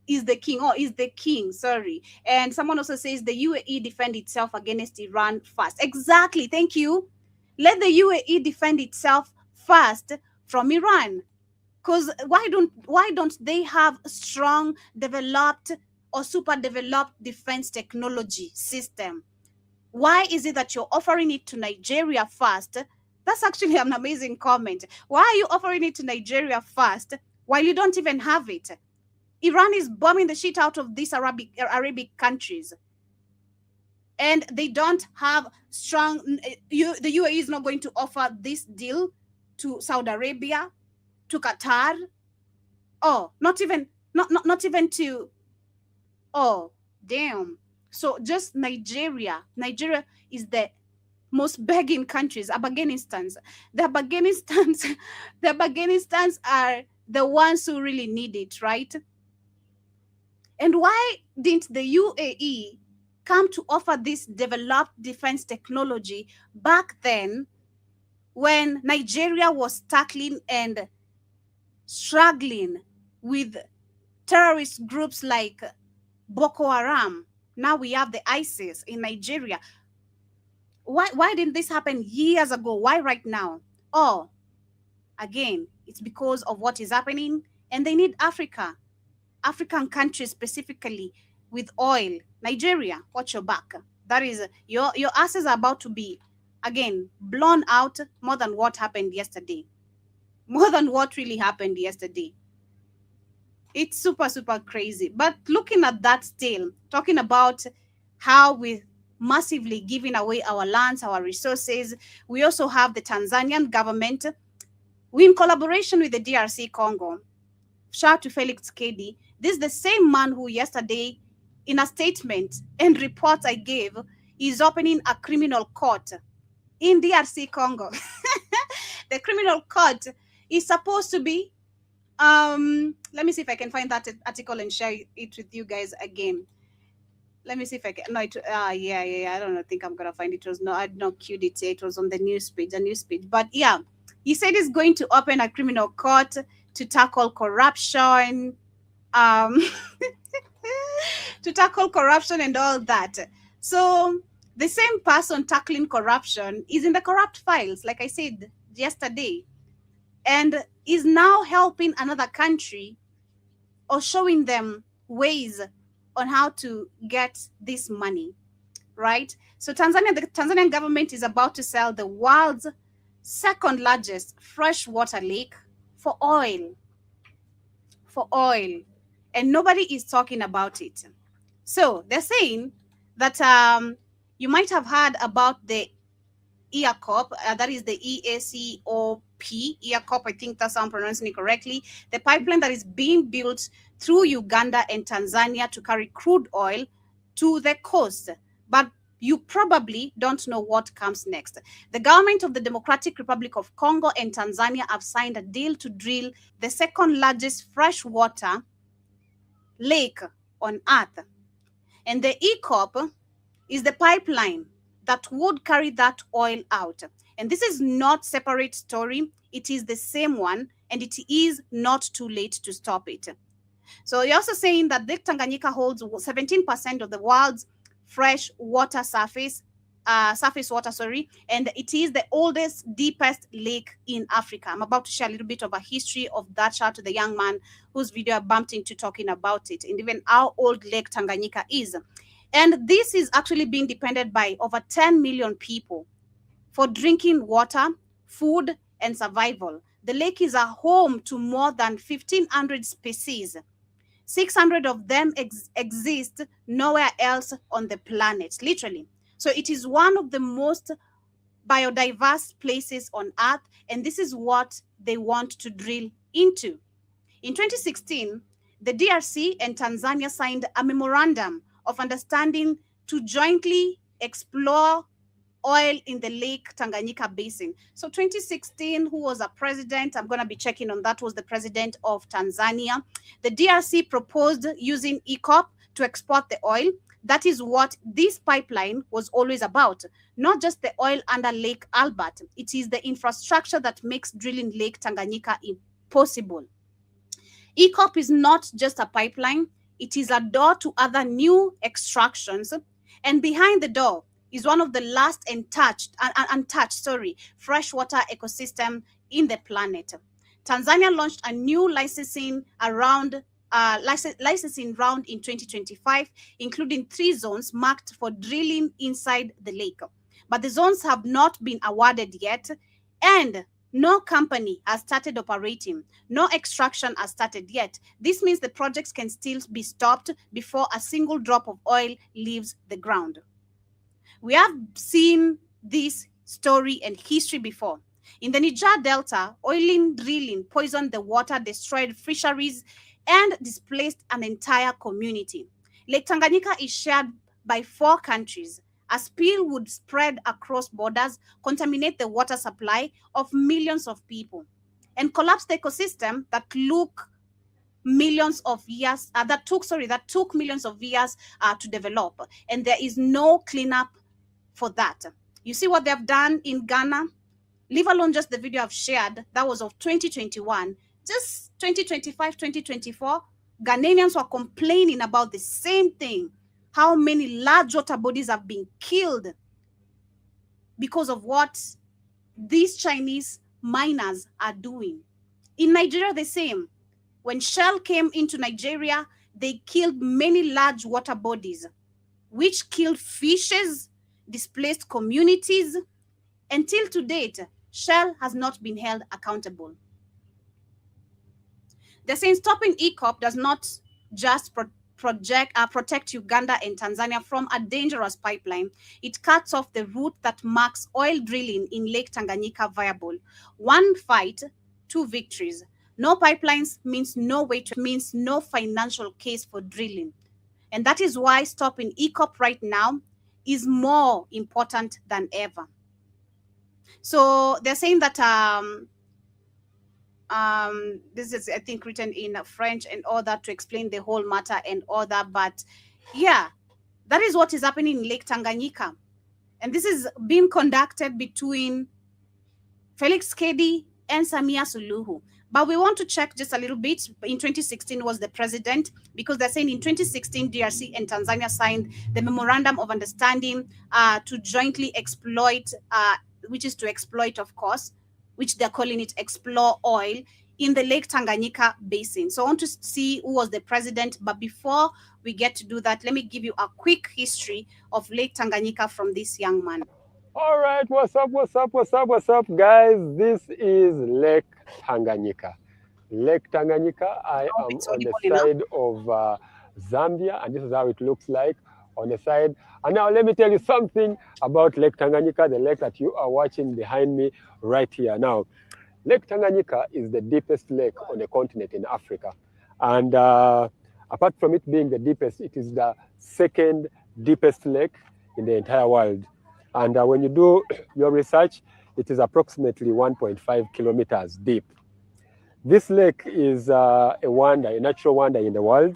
is the king, is the king, sorry. And someone also says the UAE defend itself against Iran first. Exactly, thank you. Let the UAE defend itself first from Iran. Because why don't they have strong, developed, or super developed defense technology system? Why is it that you're offering it to Nigeria first? That's actually an amazing comment. Why are you offering it to Nigeria first while you don't even have it? Iran is bombing the shit out of these Arabic countries. And they don't have strong... the UAE is not going to offer this deal to Saudi Arabia, to Qatar. Oh, not even to... Oh, damn. So just Nigeria. Nigeria is the most begging countries. Afghanistans. The Afghanistans are the ones who really need it, right? And why didn't the UAE come to offer this developed defense technology back then when Nigeria was tackling and struggling with terrorist groups like Boko Haram? Now we have the ISIS in Nigeria. Why didn't this happen years ago? Why right now? Oh, again, it's because of what is happening, and they need African countries specifically with oil. Nigeria, watch your back. That is, your asses are about to be, again, blown out more than what happened yesterday. More than what really happened yesterday. It's super, super crazy. But looking at that still, talking about how we massively giving away our lands, our resources. We also have the Tanzanian government, we in collaboration with the DRC Congo. Shout out to Felix Kedi. This is the same man who yesterday, in a statement and reports I gave, is opening a criminal court in DRC Congo. The criminal court is supposed to be, let me see if I can find that article and share it with you guys again. Let me see if I can. No, yeah. I don't think I'm gonna find it. It was no, I'd not queued it. It was on the news page. But yeah, he said he's going to open a criminal court to tackle corruption, to tackle corruption and all that. So the same person tackling corruption is in the corrupt files, like I said yesterday, and is now helping another country or showing them ways on how to get this money, right? So the Tanzanian government is about to sell the world's second largest freshwater lake for oil. And nobody is talking about it. So they're saying that you might have heard about the EACOP, that is the EACOP, EACOP, I think that's how I'm pronouncing it correctly, the pipeline that is being built through Uganda and Tanzania to carry crude oil to the coast. But you probably don't know what comes next. The government of the Democratic Republic of Congo and Tanzania have signed a deal to drill the second largest freshwater lake on earth. And the EACOP is the pipeline that would carry that oil out. And this is not separate story. It is the same one, and it is not too late to stop it. So you're also saying that Lake Tanganyika holds 17% of the world's fresh water surface water, and it is the oldest, deepest lake in Africa. I'm about to share a little bit of a history of that. Shout out to the young man whose video I bumped into talking about it, and even how old Lake Tanganyika is. And this is actually being depended by over 10 million people for drinking water, food, and survival. The lake is a home to more than 1,500 species. 600 of them exist nowhere else on the planet, literally. So it is one of the most biodiverse places on Earth, and this is what they want to drill into. In 2016, the DRC and Tanzania signed a memorandum of understanding to jointly explore oil in the Lake Tanganyika basin. So 2016, who was a president? I'm going to be checking on that, was the president of Tanzania. The DRC proposed using ECOP to export the oil. That is what this pipeline was always about. Not just the oil under Lake Albert. It is the infrastructure that makes drilling Lake Tanganyika impossible. ECOP is not just a pipeline. It is a door to other new extractions. And behind the door is one of the last untouched freshwater ecosystem in the planet. Tanzania launched a new licensing round in 2025, including 3 zones marked for drilling inside the lake. But the zones have not been awarded yet, and no company has started operating. No extraction has started yet. This means the projects can still be stopped before a single drop of oil leaves the ground. We have seen this story and history before. In the Niger Delta, oiling drilling poisoned the water, destroyed fisheries, and displaced an entire community. Lake Tanganyika is shared by 4 countries. A spill would spread across borders, contaminate the water supply of millions of people, and collapse the ecosystem that took millions of years to develop. And there is no cleanup for that. You see what they've done in Ghana? Leave alone just the video I've shared. That was of 2021. Just 2025, 2024, Ghanaians were complaining about the same thing. How many large water bodies have been killed because of what these Chinese miners are doing. In Nigeria, the same. When Shell came into Nigeria, they killed many large water bodies, which killed fishes, displaced communities. Until to date, Shell has not been held accountable. They're saying stopping ECOP does not just protect Uganda and Tanzania from a dangerous pipeline. It cuts off the route that makes oil drilling in Lake Tanganyika viable. 1 fight, 2 victories. No pipelines means no means no financial case for drilling. And that is why stopping ECOP right now is more important than ever. So they're saying that this is, I think, written in French and all that to explain the whole matter and all that. But yeah, that is what is happening in Lake Tanganyika. And this is being conducted between Felix Kedi and Samia Suluhu. But we want to check just a little bit. In 2016 was the president, because they're saying in 2016, DRC and Tanzania signed the Memorandum of Understanding to jointly exploit, which is to exploit, of course, which they're calling it explore oil in the Lake Tanganyika basin. So I want to see who was the president. But before we get to do that, let me give you a quick history of Lake Tanganyika from this young man. All right, what's up, guys? This is Lake Tanganyika. Lake Tanganyika, I am on the side of Zambia, and this is how it looks like on the side. And now let me tell you something about Lake Tanganyika, the lake that you are watching behind me right here. Now, Lake Tanganyika is the deepest lake on the continent in Africa. And apart from it being the deepest, it is the 2nd deepest lake in the entire world. And when you do your research, it is approximately 1.5 kilometers deep. This lake is a wonder, a natural wonder in the world.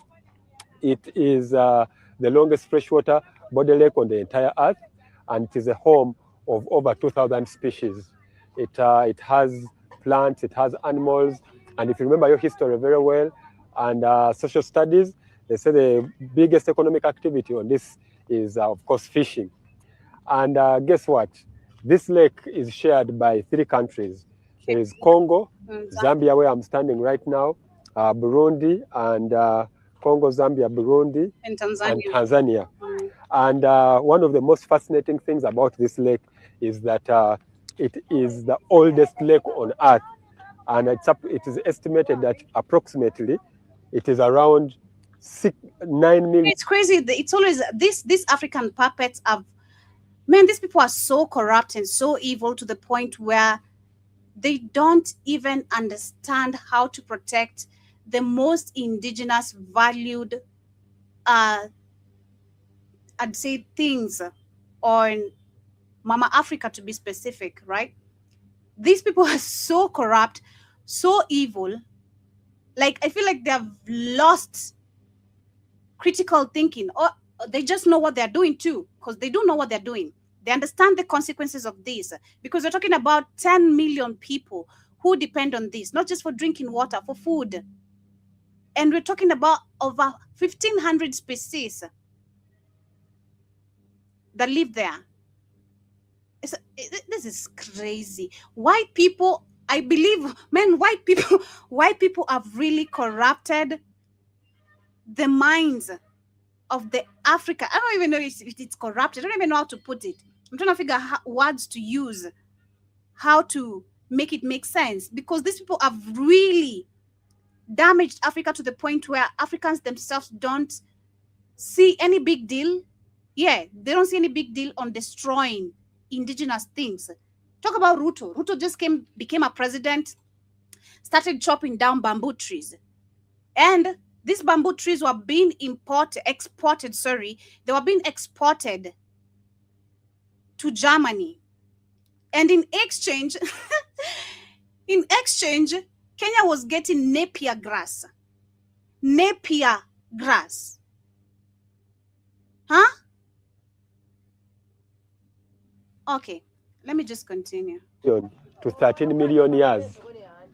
It is the longest freshwater body lake on the entire earth, and it is a home of over 2,000 species. It has plants, it has animals, and if you remember your history very well and social studies, they say the biggest economic activity on this is, of course, fishing. And guess what? This lake is shared by 3 countries. There is Congo, Zambia, where I'm standing right now, Burundi, and Congo, Zambia, Burundi, and Tanzania. And one of the most fascinating things about this lake is that it is the oldest lake on earth. and it is estimated that approximately it is around 9 million. It's crazy. It's always these African puppets have, man, these people are so corrupt and so evil to the point where they don't even understand how to protect the most indigenous valued I'd say things on Mama Africa, to be specific, right? These people are so corrupt, so evil. Like, I feel like they have lost critical thinking, or they just know what they're doing too, because they do know what they're doing. They understand the consequences of this, because we're talking about 10 million people who depend on this, not just for drinking water, for food. And we're talking about over 1,500 species that live there. This is crazy. White people, I believe, man, white people have really corrupted the minds of the Africa. I don't even know if it's corrupted. I don't even know how to put it. I'm trying to figure out words to use, how to make it make sense, because these people have really damaged Africa to the point where Africans themselves don't see any big deal. Yeah, they don't see any big deal on destroying indigenous things. Talk about Ruto. Ruto just became a president, started chopping down bamboo trees. And these bamboo trees were being exported, they were being exported to Germany. And in exchange, Kenya was getting napier grass. Napier grass. Huh? Okay, let me just continue. To 13 million years.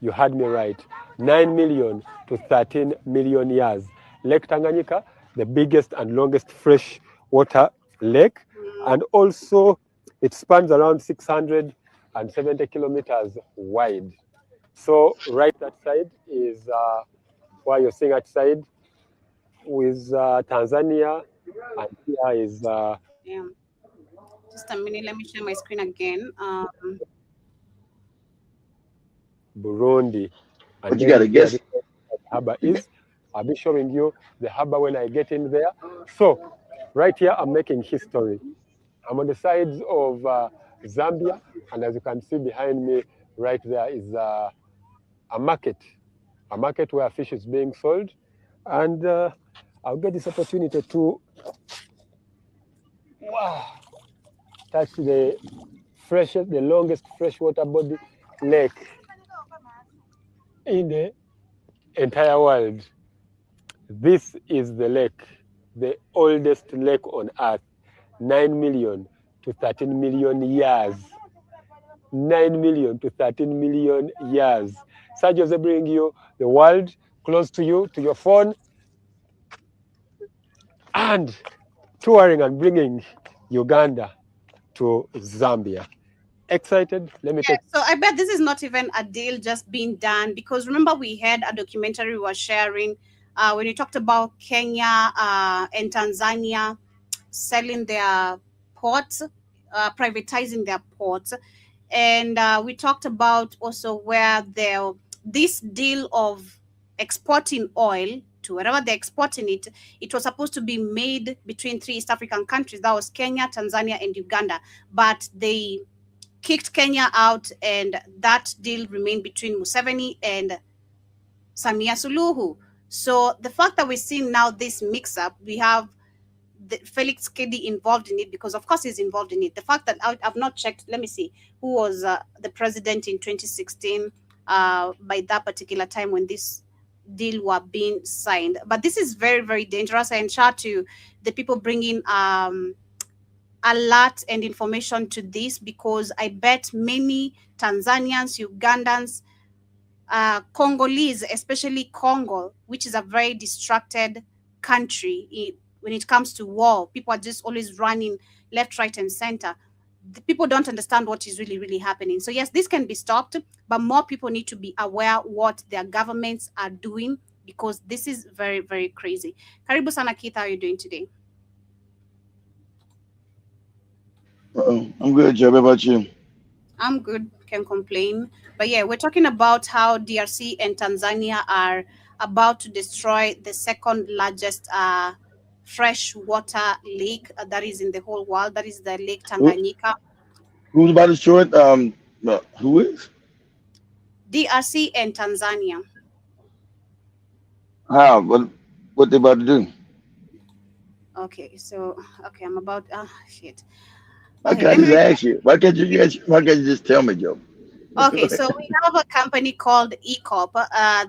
You had me right. 9 million to 13 million years. Lake Tanganyika, the biggest and longest freshwater lake, and also it spans around 670 kilometers wide. So right that side is where you're seeing that side with Tanzania, and here is yeah. Just a minute, let me share my screen again. Burundi. And but you got to guess. Harbor is. I'll be showing you the harbor when I get in there. So right here, I'm making history. I'm on the sides of Zambia, and as you can see behind me, right there is a market where fish is being sold, and I'll get this opportunity to touch the longest freshwater body lake in the entire world. This is the lake, the oldest lake on earth, 9 million to 13 million years. 9 million to 13 million years. Sergio is bringing you the world close to you, to your phone, and touring and bringing Uganda to Zambia. Excited? Let me take. So I bet this is not even a deal just being done, because remember we had a documentary we were sharing when we talked about Kenya and Tanzania selling their ports, privatizing their ports, and we talked about also where this deal of exporting oil to wherever they're exporting it, it was supposed to be made between 3 East African countries. That was Kenya, Tanzania, and Uganda, but they kicked Kenya out, and that deal remained between Museveni and Samia Suluhu. So the fact that we're seeing now this mix-up, we have Felix Kedi involved in it, because of course he's involved in it. The fact that I've not checked, let me see, who was the president in 2016 by that particular time when this deal were being signed. But this is very, very dangerous, and shout to the people bringing alert and information to this, because I bet many Tanzanians, Ugandans, Congolese, especially Congo, which is a very distracted country when it comes to war. People are just always running left, right, and center. The people don't understand what is really, really happening. So yes, this can be stopped, but more people need to be aware what their governments are doing, because this is very, very crazy. Karibu sana Keith, how are you doing today? I'm good, Joe. How about you? I'm good, can't complain. But yeah, we're talking about how DRC and Tanzania are about to destroy the second largest freshwater lake that is in the whole world. That is the Lake Tanganyika. Who's about to destroy it? Who is? DRC and Tanzania. How? What they about to do? Okay, so I'm about shit. Why Okay, can't I let me just ask you? Why can't you just tell me, Joe? Okay, so we have a company called ECOP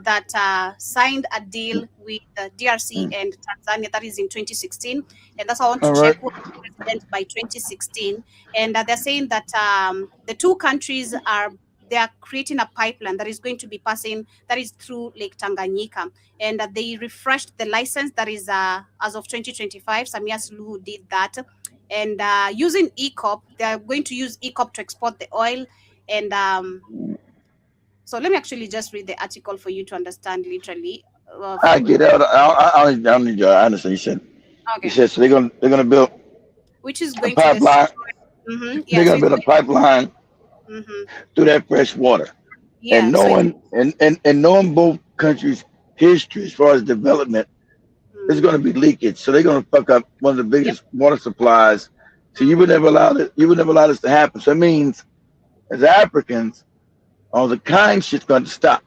that signed a deal with DRC and Tanzania. That is in 2016, and that's why I want to All check right. who was president by 2016. And they're saying that the two countries are creating a pipeline that is going to be passing, that is through Lake Tanganyika, and they refreshed the license that is as of 2025. Samia Suluhu did that, and using ECOP, they are going to use ECOP to export the oil. And so let me actually just read the article for you to understand literally. I get out. I don't need you. I understand. You Okay, said so they're gonna build which is a going to pipeline. destroy. They're Yeah, so gonna it's build a pipeline going. through that fresh water. And Yeah, so it's knowing both countries' history as far as development, there's gonna be leakage. So they're gonna fuck up one of the yep. biggest water supplies. So you would never allow this to happen. So it means as Africans, all the kind shit's gonna stop.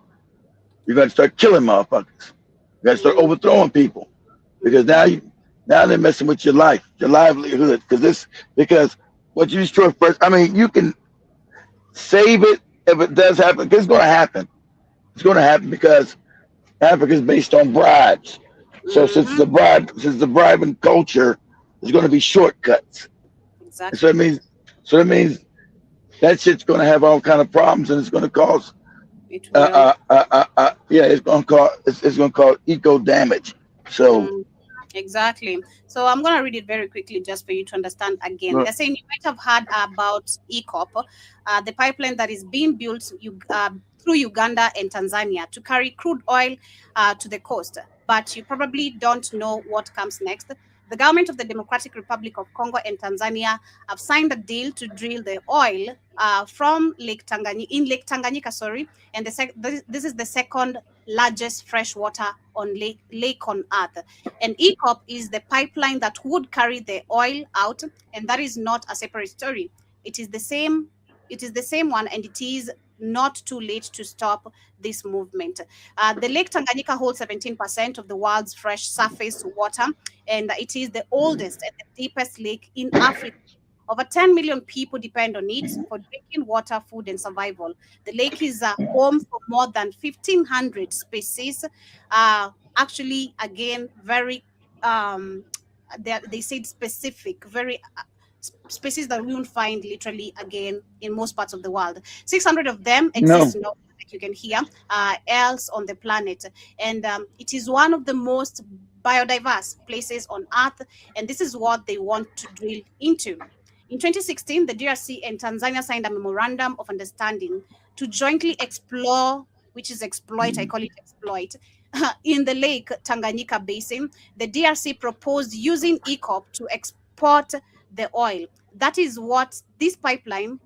You're gonna start killing motherfuckers. You're gonna start overthrowing people. Because now they're messing with your life, your livelihood. Because what you destroy first, I mean, you can save it if it does happen. It's going to happen. It's going to happen because Africa is based on bribes. So since the bribing culture, there's going to be shortcuts. Exactly. So it means that shit's going to have all kind of problems, and it's going to cause. It will. It's going to cause eco damage. So. Exactly. So I'm going to read it very quickly just for you to understand again. They're saying you might have heard about ECOP, the pipeline that is being built through Uganda and Tanzania to carry crude oil to the coast. But you probably don't know what comes next. The government of the Democratic Republic of Congo and Tanzania have signed a deal to drill the oil from Lake Tanganyika, and this is the second largest freshwater lake on earth. And ECOP is the pipeline that would carry the oil out, and that is not a separate story. It is the same one, and it is not too late to stop this movement. The Lake Tanganyika holds 17% of the world's fresh surface water, and it is the oldest and the deepest lake in Africa. Over 10 million people depend on it for drinking water, food, and survival. The lake is a home for more than 1,500 species. Actually, again, very, they said specific, very species that we won't find literally again in most parts of the world. 600 of them exist now, like you can hear, else on the planet. And it is one of the most biodiverse places on Earth, and this is what they want to drill into. In 2016, the DRC and Tanzania signed a memorandum of understanding to jointly explore, which is exploit, I call it exploit, in the Lake Tanganyika basin. The DRC proposed using ECOP to export the oil. That is what this pipeline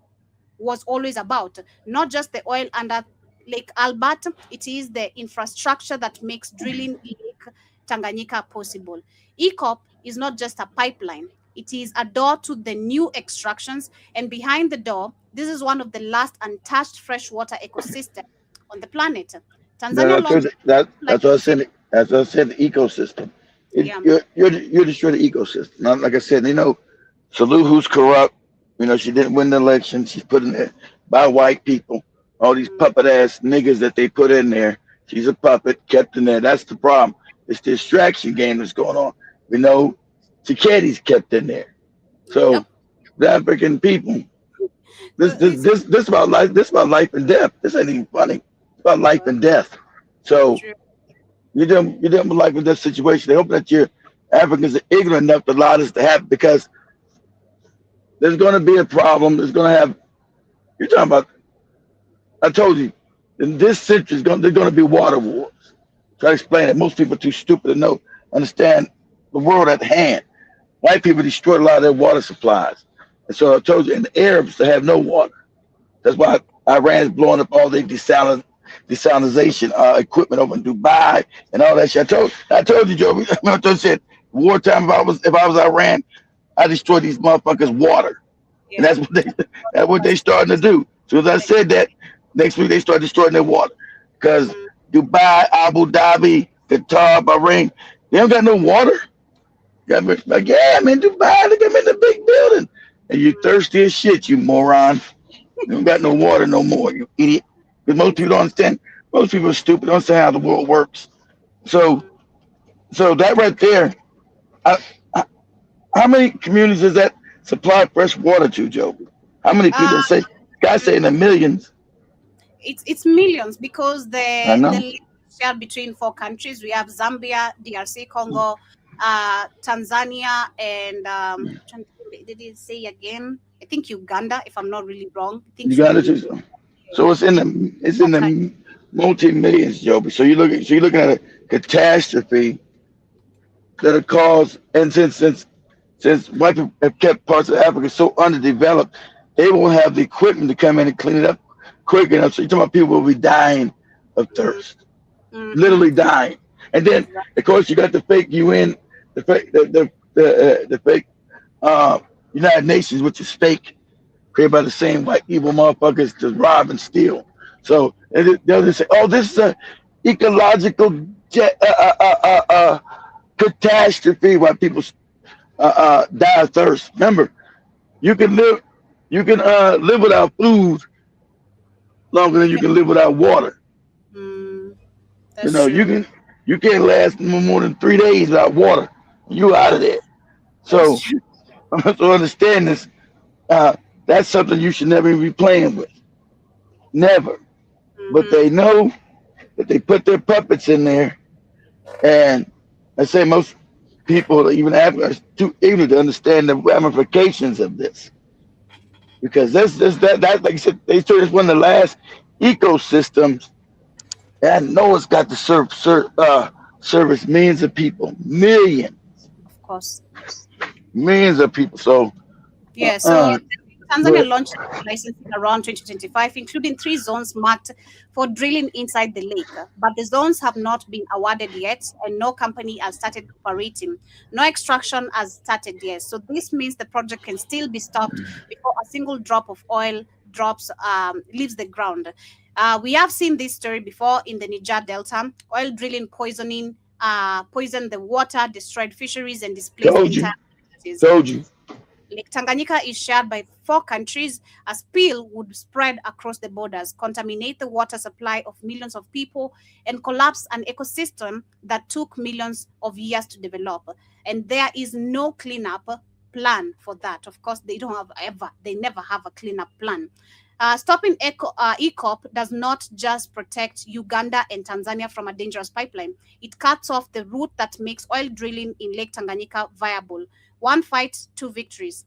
was always about, not just the oil under Lake Albert. It is the infrastructure that makes drilling Lake Tanganyika possible. ECOP is not just a pipeline. It is a door to the new extractions, and behind the door, this is one of the last untouched freshwater ecosystem on the planet. Tanzania launched That's what I said. That's what I said. The ecosystem. You're destroying the ecosystem. Now, like I said, Suluhu's corrupt. She didn't win the election. She's put in there by white people. All these puppet ass niggas that they put in there. She's a puppet kept in there. That's the problem. It's the distraction game that's going on. Chiketi's kept in there. So the African people, this about life. This about life and death. This ain't even funny. It's about life and death. So you're dealing with life and death situation. They hope that your Africans are ignorant enough to allow this to happen, because there's going to be a problem. There's going to have. You're talking about. I told you, in this century, there's going to be water wars. Try to explain it. Most people are too stupid to understand the world at hand. White people destroyed a lot of their water supplies. And so I told you, and the Arabs, they have no water. That's why Iran's blowing up all their desalinization equipment over in Dubai and all that shit. I told you, Joe. I said wartime. If I was Iran, I destroy these motherfuckers' water, and that's what they starting to do. So as I said that, next week they start destroying their water because Dubai, Abu Dhabi, Qatar, Bahrain, they don't got no water. Like, yeah, I'm in Dubai. Look, I'm in the big building, and you thirsty as shit, you moron. You don't got no water no more, you idiot. Because most people don't understand. Most people are stupid. Don't understand how the world works. So that right there. How many communities does that supply fresh water to, Joe? How many people say? Guys say in the millions. It's millions because the link shared between 4 countries. We have Zambia, DRC Congo, Tanzania, and did it say again? I think Uganda, if I'm not really wrong. I think Uganda too. So it's in the multi-millions, Joe. So you're looking at a catastrophe that are caused, and since white people have kept parts of Africa so underdeveloped, they won't have the equipment to come in and clean it up quick enough. So you're talking about people will be dying of thirst, literally dying. And then, of course, you got the fake UN, the fake United Nations, which is fake, created by the same white evil motherfuckers to rob and steal. So they'll just say, "Oh, this is a ecological catastrophe why people die of thirst." Remember, you can live without food longer than you can live without water. You know, you can't last more than 3 days without water. You out of there. So understand this. That's something you should never be playing with. Never. But they know that they put their puppets in there, and I say most people, even Africa, are too ignorant to understand the ramifications of this. Because that like I said, they say it's one of the last ecosystems, and I know it's got to service millions of people, millions. Of course. Millions of people. So yeah. So Tanzania launched licensing around 2025, including 3 zones marked for drilling inside the lake. But the zones have not been awarded yet, and no company has started operating. No extraction has started yet. So this means the project can still be stopped before a single drop of oil leaves the ground. We have seen this story before in the Niger Delta. Oil drilling poisoned the water, destroyed fisheries, and displaced entire communities. Told you. Lake Tanganyika is shared by 4 countries. A spill would spread across the borders, contaminate the water supply of millions of people, and collapse an ecosystem that took millions of years to develop. And there is no cleanup plan for that. Of course, they never have a cleanup plan. Stopping ECOP does not just protect Uganda and Tanzania from a dangerous pipeline. It cuts off the route that makes oil drilling in Lake Tanganyika viable. 1 fight, 2 victories.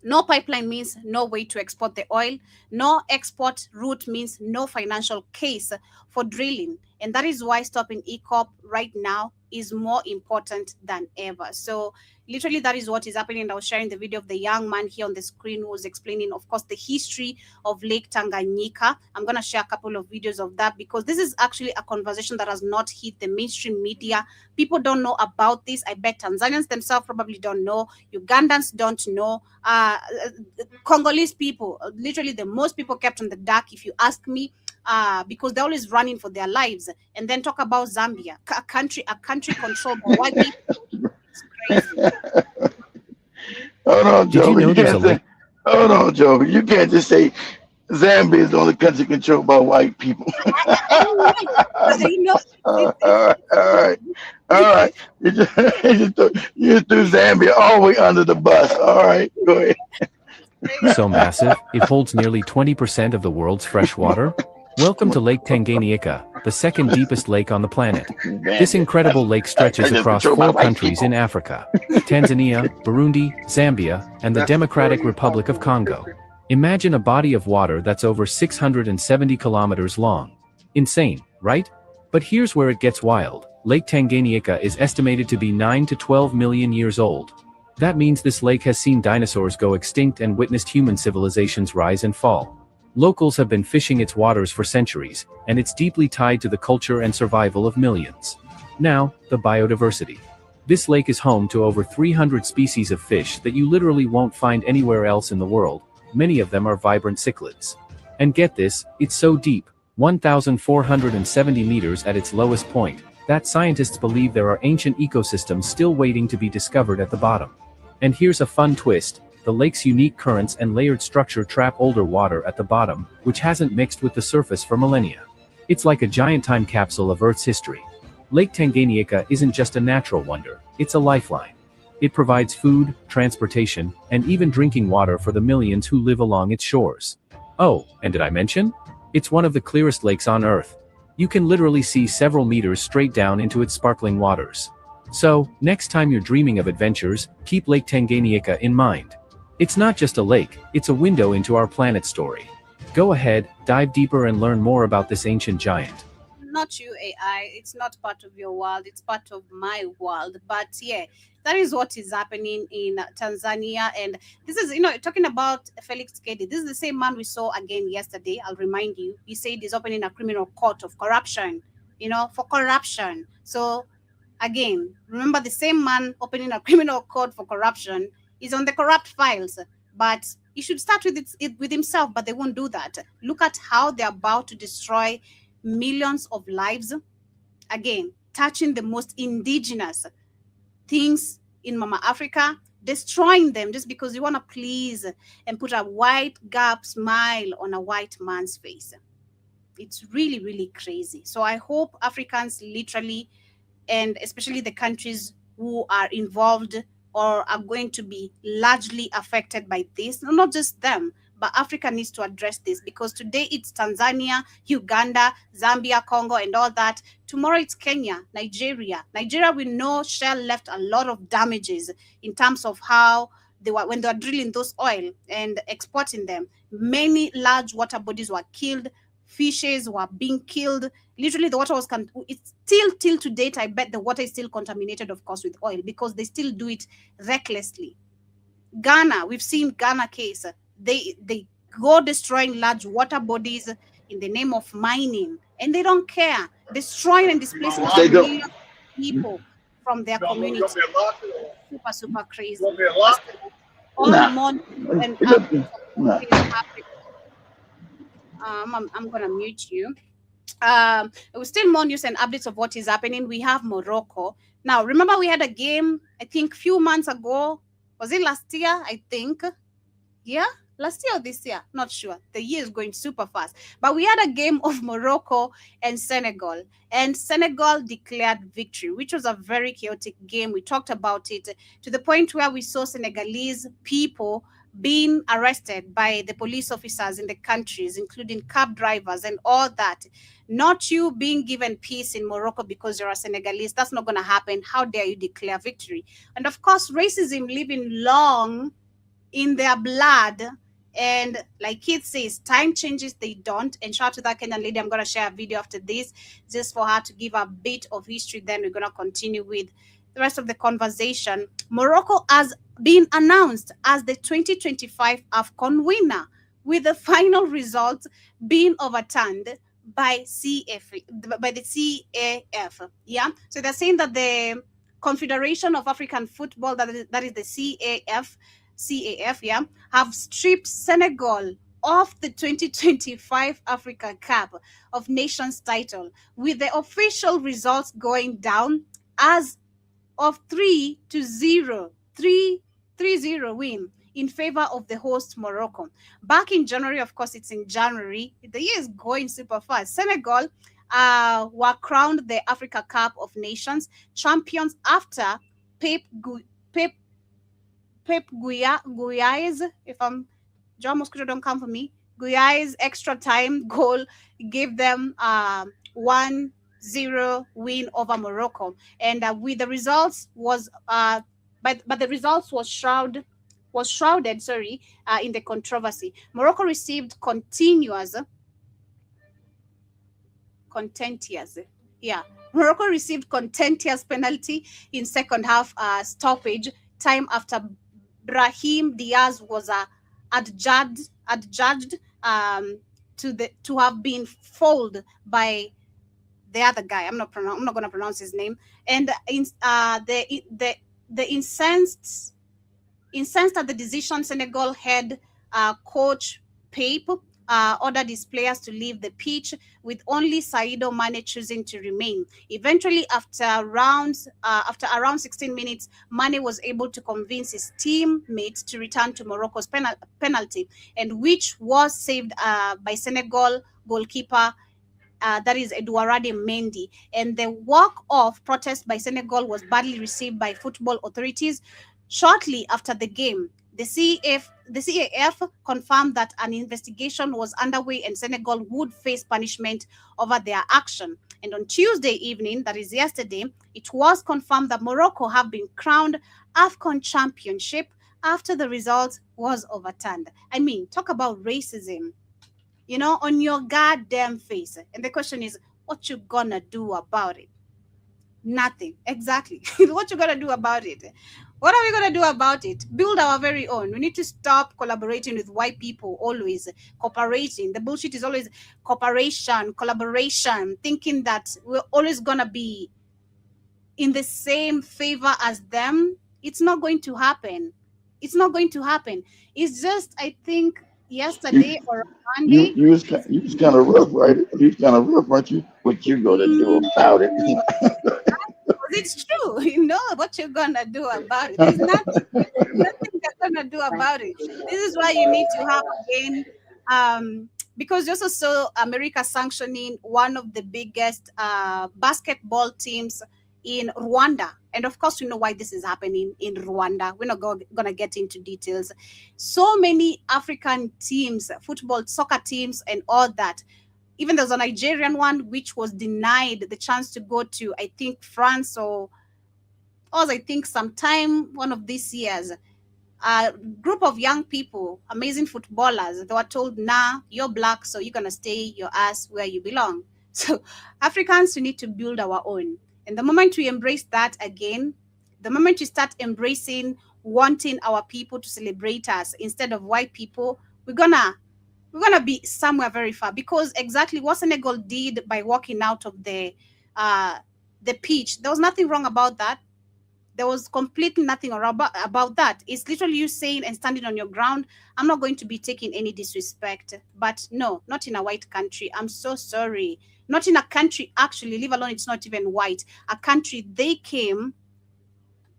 No pipeline means no way to export the oil. No export route means no financial case for drilling. And that is why stopping ECOP right now is more important than ever. So literally that is what is happening. And I was sharing the video of the young man here on the screen who was explaining, of course, the history of Lake Tanganyika. I'm going to share a couple of videos of that because this is actually a conversation that has not hit the mainstream media. People don't know about this. I bet Tanzanians themselves probably don't know. Ugandans don't know. Congolese people, literally the most people kept in the dark, if you ask me, because they're always running for their lives. And then talk about Zambia, a country controlled by white people. It's crazy. Hold on, Joe. Hold on, Joe. You can't just say Zambia is the only country controlled by white people. All right. You just threw Zambia all the way under the bus. All right, go ahead. So massive, it holds nearly 20% of the world's fresh water? Welcome to Lake Tanganyika, the second deepest lake on the planet. This incredible lake stretches across 4 countries in Africa: Tanzania, Burundi, Zambia, and the Democratic Republic of Congo. Imagine a body of water that's over 670 kilometers long. Insane, right? But here's where it gets wild. Lake Tanganyika is estimated to be 9 to 12 million years old. That means this lake has seen dinosaurs go extinct and witnessed human civilizations rise and fall. Locals have been fishing its waters for centuries, and it's deeply tied to the culture and survival of millions. Now, the biodiversity. This lake is home to over 300 species of fish that you literally won't find anywhere else in the world. Many of them are vibrant cichlids. And get this, it's so deep, 1,470 meters at its lowest point, that scientists believe there are ancient ecosystems still waiting to be discovered at the bottom. And here's a fun twist, the lake's unique currents and layered structure trap older water at the bottom, which hasn't mixed with the surface for millennia. It's like a giant time capsule of Earth's history. Lake Tanganyika isn't just a natural wonder, it's a lifeline. It provides food, transportation, and even drinking water for the millions who live along its shores. Oh, and did I mention? It's one of the clearest lakes on Earth. You can literally see several meters straight down into its sparkling waters. So, next time you're dreaming of adventures, keep Lake Tanganyika in mind. It's not just a lake, it's a window into our planet's story. Go ahead, dive deeper and learn more about this ancient giant. Not you, AI. It's not part of your world. It's part of my world. But yeah, that is what is happening in Tanzania. And this is, talking about Felix Kedi. This is the same man we saw again yesterday. I'll remind you. He said he's opening a criminal court of corruption, for corruption. So again, remember the same man opening a criminal court for corruption is on the corrupt files. But he should start with it with himself, but they won't do that. Look at how they're about to destroy millions of lives, again, touching the most indigenous things in Mama Africa, destroying them just because you want to please and put a white gap smile on a white man's face. It's really, really crazy. So I hope Africans literally, and especially the countries who are involved or are going to be largely affected by this, not just them, but Africa needs to address this, because today it's Tanzania, Uganda, Zambia, Congo, and all that. Tomorrow it's Kenya, Nigeria. Nigeria, we know Shell left a lot of damages in terms of how when they were drilling those oil and exporting them. Many large water bodies were killed. Fishes were being killed. Literally, the water was, it's still till to date, I bet the water is still contaminated, of course, with oil, because they still do it recklessly. Ghana, we've seen Ghana case. They go destroying large water bodies in the name of mining, and they don't care, destroying and displacing millions of people from their community. Super, super crazy. All more and I'm gonna mute you. Still more news and updates of what is happening. We have Morocco. Now, remember we had a game, I think, few months ago. Was it last year? I think. Yeah, last year or this year? Not sure. The year is going super fast. But we had a game of Morocco and Senegal. And Senegal declared victory, which was a very chaotic game. We talked about it to the point where we saw Senegalese people being arrested by the police officers in the countries, including cab drivers and all that. Not you being given peace in Morocco because you're a Senegalese. That's not going to happen. How dare you declare victory? And of course, racism living long in their blood. And like Keith says, time changes, they don't. And shout out to that Kenyan lady. I'm going to share a video after this just for her to give a bit of history. Then we're going to continue with the rest of the conversation. Morocco has been announced as the 2025 AFCON winner, with the final result being overturned by the CAF. Yeah, so they're saying that the Confederation of African Football, that is the CAF, yeah, have stripped Senegal of the 2025 Africa Cup of Nations title, with the official results going down as of 3-0 win in favor of the host Morocco. Back in January, of course, it's in January. The year is going super fast. Senegal were crowned the Africa Cup of Nations champions after Pep Guya's, if I'm John Mosquito, don't come for me. Guya's extra time goal gave them 1-0 win over Morocco, and with the results was but the results was shrouded in the controversy. Morocco received Morocco received contentious penalty in second half stoppage time after Brahim Diaz was adjudged to have been fooled by the other guy. I'm not going to pronounce his name. And the incensed at the decision, Senegal head coach Pep ordered his players to leave the pitch, with only Sadio Mane choosing to remain. Eventually, after around 16 minutes, Mane was able to convince his teammates to return to Morocco's penalty, and which was saved by Senegal goalkeeper, that is Edouard Mendy. And the walk-off protest by Senegal was badly received by football authorities. Shortly after the game, the CAF confirmed that an investigation was underway and Senegal would face punishment over their action. And on Tuesday evening, that is yesterday, it was confirmed that Morocco have been crowned AFCON championship after the result was overturned. I mean, talk about racism, on your goddamn face. And the question is, what you gonna do about it? Nothing. Exactly. What you gonna do about it? What are we gonna do about it? Build our very own. We need to stop collaborating with white people, always cooperating. The bullshit is always cooperation, collaboration, thinking that we're always gonna be in the same favor as them. It's not going to happen. It's not going to happen. It's just, I think, yesterday or Monday. You was kind of rough, right? You was kind of rough, aren't you? What you gonna do about it? It's true. What you're gonna do about it. There's nothing you're gonna do about it. This is why you need to have, again, because you also saw America sanctioning one of the biggest basketball teams in Rwanda. And of course, we know why this is happening in Rwanda. We're not going to get into details. So many African teams, football, soccer teams, and all that. Even there's a Nigerian one which was denied the chance to go to, I think, France or I think sometime one of these years. A group of young people, amazing footballers, they were told, nah, you're black, so you're going to stay your ass where you belong. So Africans, we need to build our own. And the moment we embrace that again, the moment we start embracing wanting our people to celebrate us instead of white people, we're gonna be somewhere very far. Because exactly what Senegal did by walking out of the pitch, there was nothing wrong about that. There was completely nothing about that. It's literally you saying and standing on your ground, I'm not going to be taking any disrespect. But no, not in a white country. I'm so sorry. Not in a country, actually, leave alone, it's not even white. A country, they came,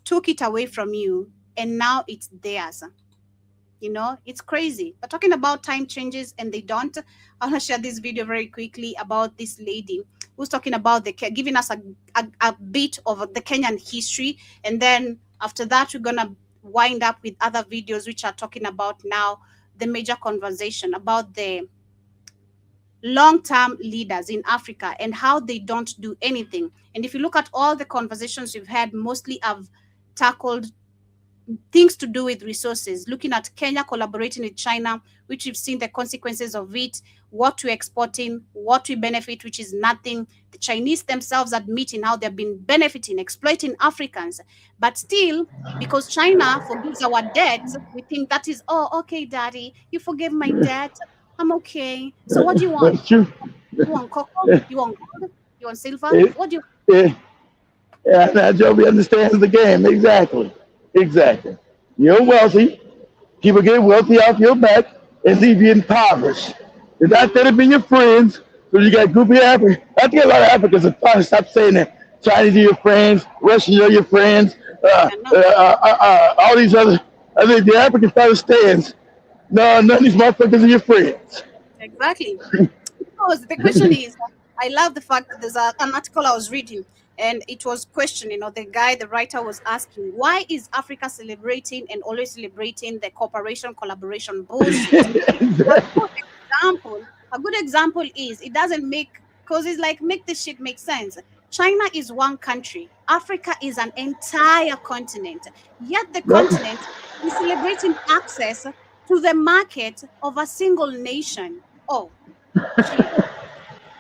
took it away from you, and now it's theirs. It's crazy. But talking about time changes and they don't, I want to share this video very quickly about this lady who's talking about giving us a bit of the Kenyan history. And then after that, we're going to wind up with other videos which are talking about now the major conversation about the long-term leaders in Africa and how they don't do anything. And if you look at all the conversations we've had, mostly have tackled things to do with resources, looking at Kenya collaborating with China, which we've seen the consequences of it, what we're exporting, what we benefit, which is nothing. The Chinese themselves admitting how they've been benefiting, exploiting Africans. But still, because China forgives our debts, we think that is, oh, okay, daddy, you forgave my debt. I'm okay. So what do you want? That's true. You want cocoa? You want gold? You want silver? What do you? Yeah, now Joby understands the game. Exactly. You're wealthy. People get wealthy off your back and leave you impoverished. They're not there to be your friends. So you got groupie Africans. I think a lot of Africans are trying to stop saying that Chinese are your friends, Russians are your friends, all these other. I think the African Palestinians. No, none of these motherfuckers are your friends. Exactly. Because the question is, I love the fact that there's an article I was reading, and it was questioning, the writer was asking, why is Africa celebrating and always celebrating the cooperation, collaboration bullshit? A good example is, it doesn't because it's like, make this shit make sense. China is one country. Africa is an entire continent. Yet the continent is celebrating access to the market of a single nation. Oh,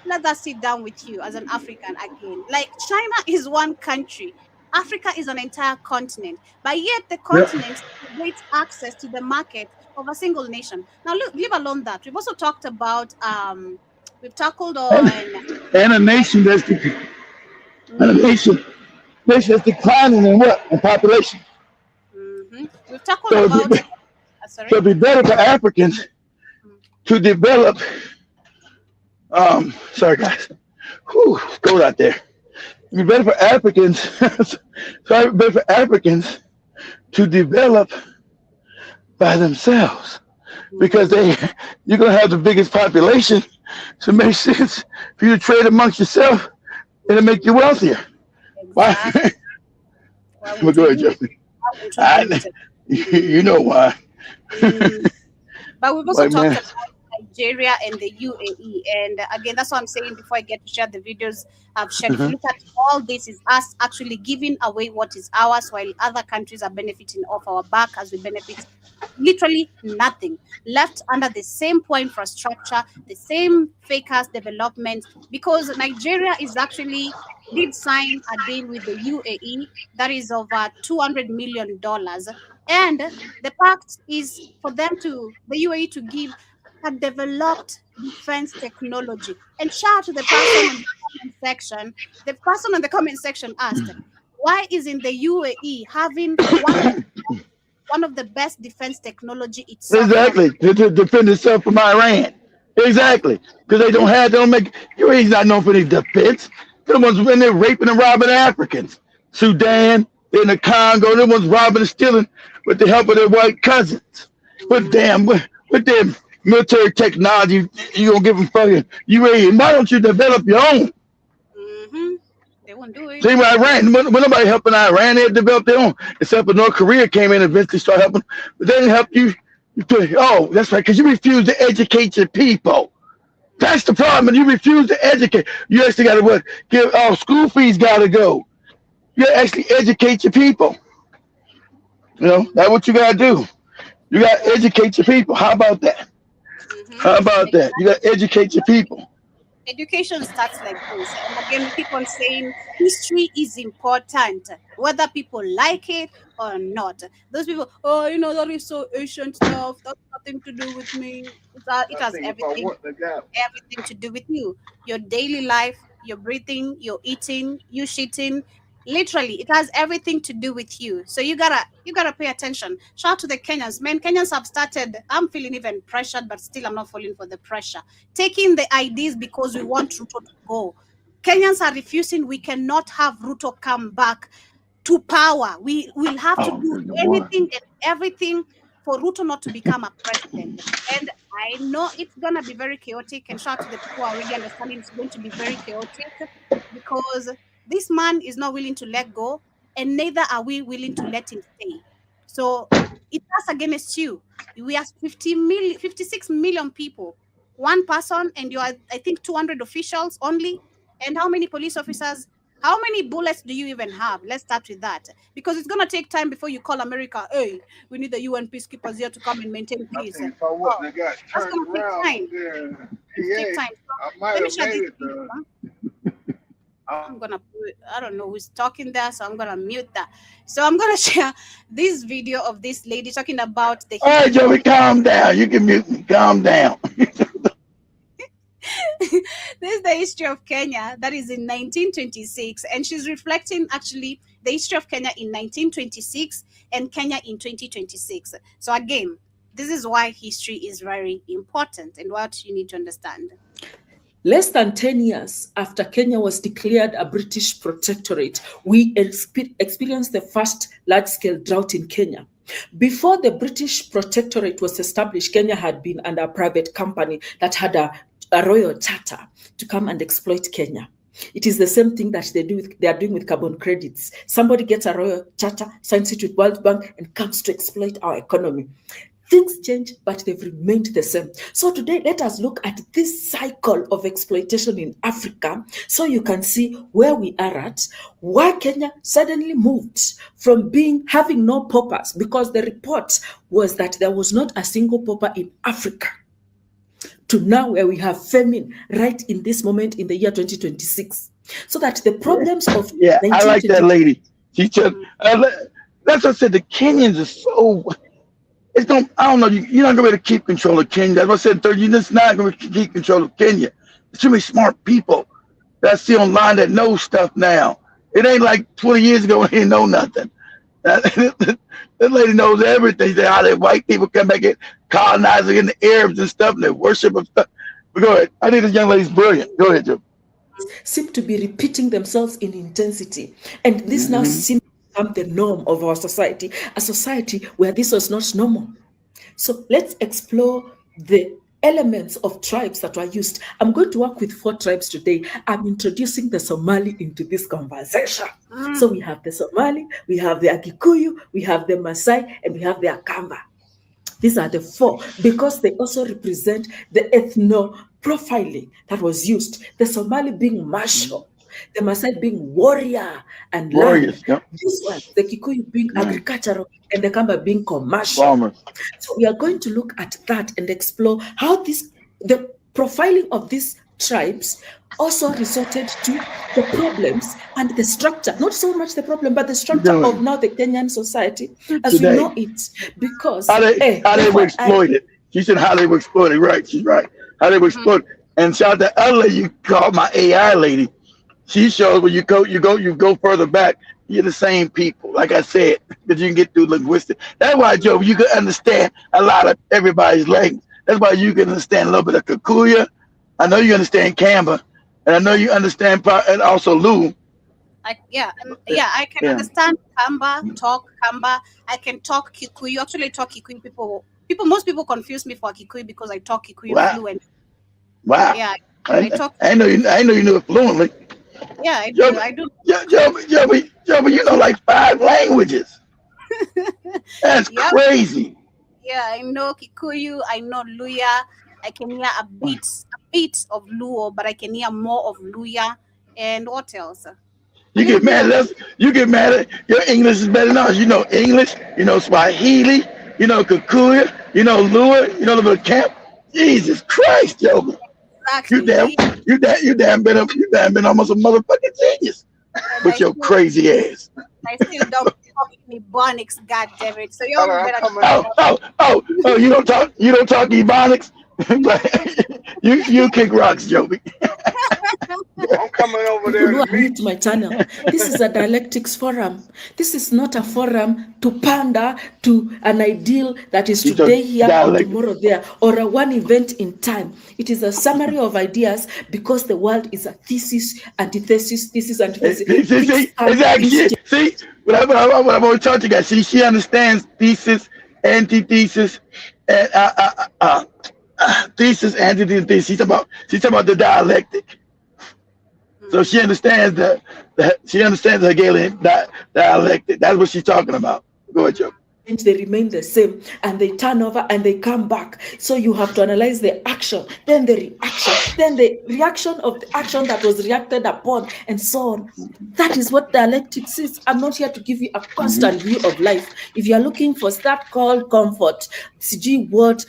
let us sit down with you as an African again. Like, China is one country. Africa is an entire continent. But yet the continent celebrates access to the market of a single nation. Now, look, leave alone that. We've also talked about, we've tackled on... And a nation that's that's declining in what? In population. We've tackled about... So it'd be better for Africans to develop... sorry, guys. Whew, go out there. It'd be better for Africans... sorry, better for Africans to develop by themselves, because you're gonna have the biggest population, so it makes sense for you to trade amongst yourself and to make you wealthier. Why? Well, go ahead, Jeffrey. You know why. But we've also talked about Nigeria and the UAE, and again, that's what I'm saying before I get to share the videos I've shared. If you look at all this, is us actually giving away what is ours, while other countries are benefiting off our back as we benefit literally nothing, left under the same poor infrastructure, the same fake ass development, because Nigeria is actually did sign a deal with the UAE that is over $200 million, and the pact is for them to, the UAE, to give a developed defense technology. And shout out to the person in the comment section. The person in the comment section asked, why isn't the UAE having one of the best defense technology itself? Exactly, to defend itself from Iran. Exactly, because they don't make, UAE's not known for any defense. They're the ones when they're raping and robbing Africans. Sudan, in the Congo, they're the ones robbing and stealing with the help of their white cousins. With damn military technology, you gonna give them fucking UAE. Why don't you develop your own? They won't do it. Same with Iran. When nobody helping Iran, they developed their own. Except for North Korea came in and eventually started helping. But they didn't help you. Oh, that's right, because you refuse to educate your people. That's the problem. You refuse to educate. You actually got to give school fees got to go. You got to actually educate your people. You know, that's what you got to do. You got to educate your people. How about that? How about that? You got to educate your people. Education starts like this. And again, we keep on saying history is important, whether people like it or not. Those people, oh, you know, that is so ancient stuff. That's nothing to do with me. It has everything to do with you. Your daily life, your breathing, your eating, you shitting. Literally, it has everything to do with you. So you gotta pay attention. Shout out to the Kenyans. Man, Kenyans have started. I'm feeling even pressured, but still I'm not falling for the pressure. Taking the IDs because we want Ruto to go. Kenyans are refusing. We cannot have Ruto come back to power. We will have to do anything and everything for Ruto not to become a president. And I know it's gonna be very chaotic. And shout out to the people who are already understanding it's going to be very chaotic, because this man is not willing to let go, and neither are we willing to let him stay. So it's us against you. We are 56 million people. One person, and you are, I think, 200 officials only. And how many police officers? How many bullets do you even have? Let's start with that. Because it's going to take time before you call America, hey, we need the UN peacekeepers here to come and maintain peace. That's going to take time. Take time. So let me share this video. I'm gonna put, I don't know who's talking there, so I'm gonna mute that. So I'm gonna share this video of this lady talking about the... All right, Joey, calm down. You can mute me. Calm down. This is the history of Kenya that is in 1926, and she's reflecting actually the history of Kenya in 1926 and Kenya in 2026. So again, this is why history is very important and what you need to understand. Less than 10 years after Kenya was declared a British protectorate, we experienced the first large-scale drought in Kenya. Before the British protectorate was established, Kenya had been under a private company that had a royal charter to come and exploit Kenya. It is the same thing that they are doing with carbon credits. Somebody gets a royal charter, signs it with World Bank, and comes to exploit our economy. Things change, but they've remained the same. So today, let us look at this cycle of exploitation in Africa so you can see where we are at, why Kenya suddenly moved from having no paupers, because the report was that there was not a single pauper in Africa, to now where we have famine right in this moment in the year 2026. So that the problems of... Yeah, I like that lady. She said, that's what I said, the Kenyans are so... it's going. I don't know. You're not going to be able to keep control of Kenya. As I said, you're just not going to keep control of Kenya. There's too many smart people that see online that know stuff now. It ain't like 20 years ago when they didn't know nothing. That lady knows everything. How the white people come back and colonizing and the Arabs and stuff, and they worship and stuff. But go ahead. I think this young lady's brilliant. Go ahead, Joe. Seem to be repeating themselves in intensity, and this now seems to become the norm of our society, a society where this was not normal. So let's explore the elements of tribes that were used. I'm going to work with 4 tribes today. I'm introducing the Somali into this conversation. So we have the Somali, we have the Agikuyu, we have the Maasai, and we have the Akamba. These are the 4 because they also represent the ethno-profiling that was used. The Somali being martial, the Maasai being warrior and land. This one, the Kikuyu being agricultural, and the Kamba being commercial. So we are going to look at that and explore how the profiling of these tribes also resorted to the problems and the structure, not so much the problem, but the structure of now the Kenyan society as we know it. Because how they were exploited. She said how they were exploited. Right, she's right. How they were exploited. And shout out to other lady you called my AI lady. She shows when you go further back, you're the same people. Like I said, because you can get through linguistics. That's why, Joe, you can understand a lot of everybody's language. That's why you can understand a little bit of Kikuyu. I know you understand Kamba, and I know you understand and also Lu. I can understand Kamba, talk Kamba. I can talk Kikuyu. Actually, talk Kikuyu. Most people confuse me for Kikuyu because I talk Kikuyu fluent. Wow. Yeah, I know you knew it fluently. Yeah, I do. I do. Joe, you know like 5 languages. That's crazy. Yeah, I know Kikuyu. I know Luya. I can hear a bit of Luo, but I can hear more of Luya. And what else? You get mad at us. You get mad at your English is better than ours. You know English. You know Swahili. You know Kikuyu. You know Lua. You know a little bit of Camp. Jesus Christ, Joe. Exactly. You damn been almost a motherfucking genius with your crazy ass. I still don't talk Ebonics, goddammit. So you're better. You don't talk Ebonics. you kick rocks, Joby. I'm coming over there. People who are new to my channel, this is a dialectics forum. This is not a forum to pander to an ideal that is today here or tomorrow there, or a one event in time. It is a summary of ideas because the world is a thesis, antithesis, thesis, antithesis. See, exactly. See, what I've always taught you guys. See, she understands thesis, antithesis, and thesis, antithesis. She's talking about the dialectic. So she understands she understands the Hegelian dialectic. That's what she's talking about. Go ahead, Joe. They remain the same and they turn over and they come back. So you have to analyze the action, then the reaction, then the reaction of the action that was reacted upon, and so on. That is what dialectics is. I'm not here to give you a constant view of life. If you're looking for that called comfort, CG what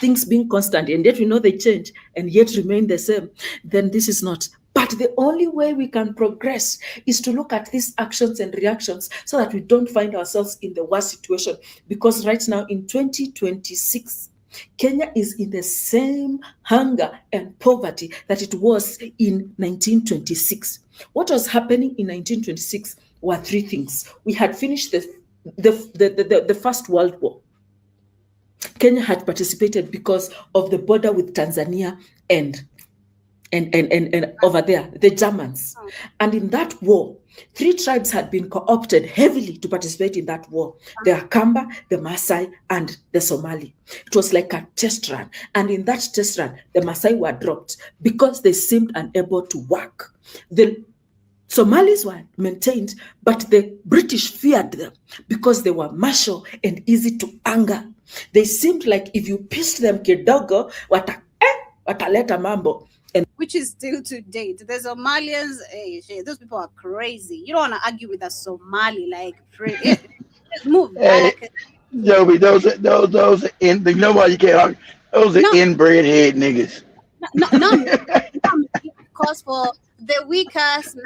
things being constant, and yet we know they change and yet remain the same, then this is not. But the only way we can progress is to look at these actions and reactions so that we don't find ourselves in the worst situation. Because right now in 2026, Kenya is in the same hunger and poverty that it was in 1926. What was happening in 1926 were 3 things. We had finished the First World War. Kenya had participated because of the border with Tanzania and over there, the Germans. And in that war, 3 tribes had been co-opted heavily to participate in that war. The Akamba, the Maasai, and the Somali. It was like a test run. And in that test run, the Maasai were dropped because they seemed unable to work. The Somalis were maintained, but the British feared them because they were martial and easy to anger. They seemed like if you pissed them kidogo, wataleta mambo. Which is still to date. The Somalians, those people are crazy. You don't want to argue with a Somali, like, just move back. Joby, those you know why you can't argue? Those are inbred head niggas. Because for the weakest,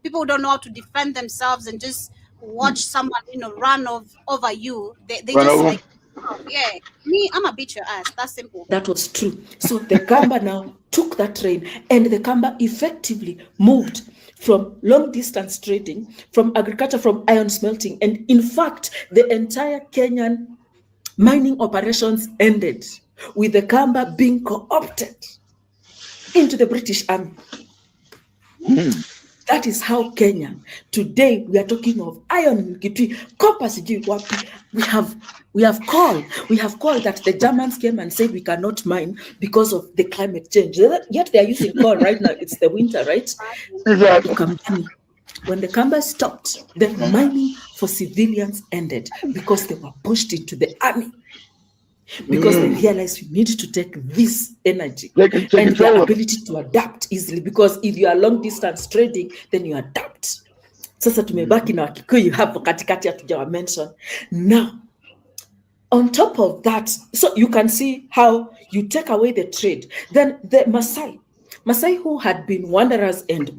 people who don't know how to defend themselves and just watch someone, run over you, they Run just over. like, oh, yeah, me, I'ma beat your ass. That's simple. That was true. So the Kamba now took that train, and the Kamba effectively moved from long distance trading, from agriculture, from iron smelting. And in fact, the entire Kenyan mining operations ended with the Kamba being co-opted into the British Army. That is how Kenya, today we are talking of iron in Kitui, copper sijui wapi. We have called that the Germans came and said we cannot mine because of the climate change. Yet they are using coal right now. It's the winter, right? Exactly. When the Kamba stopped, the mining for civilians ended because they were pushed into the army. Because they realized you need to take this energy and the ability to adapt easily. Because if you are long distance trading, then you adapt. Sasa tumebaki na Wakikuyu hapo katikati hatujawa mention. Now, on top of that, so you can see how you take away the trade. Then the Maasai who had been wanderers and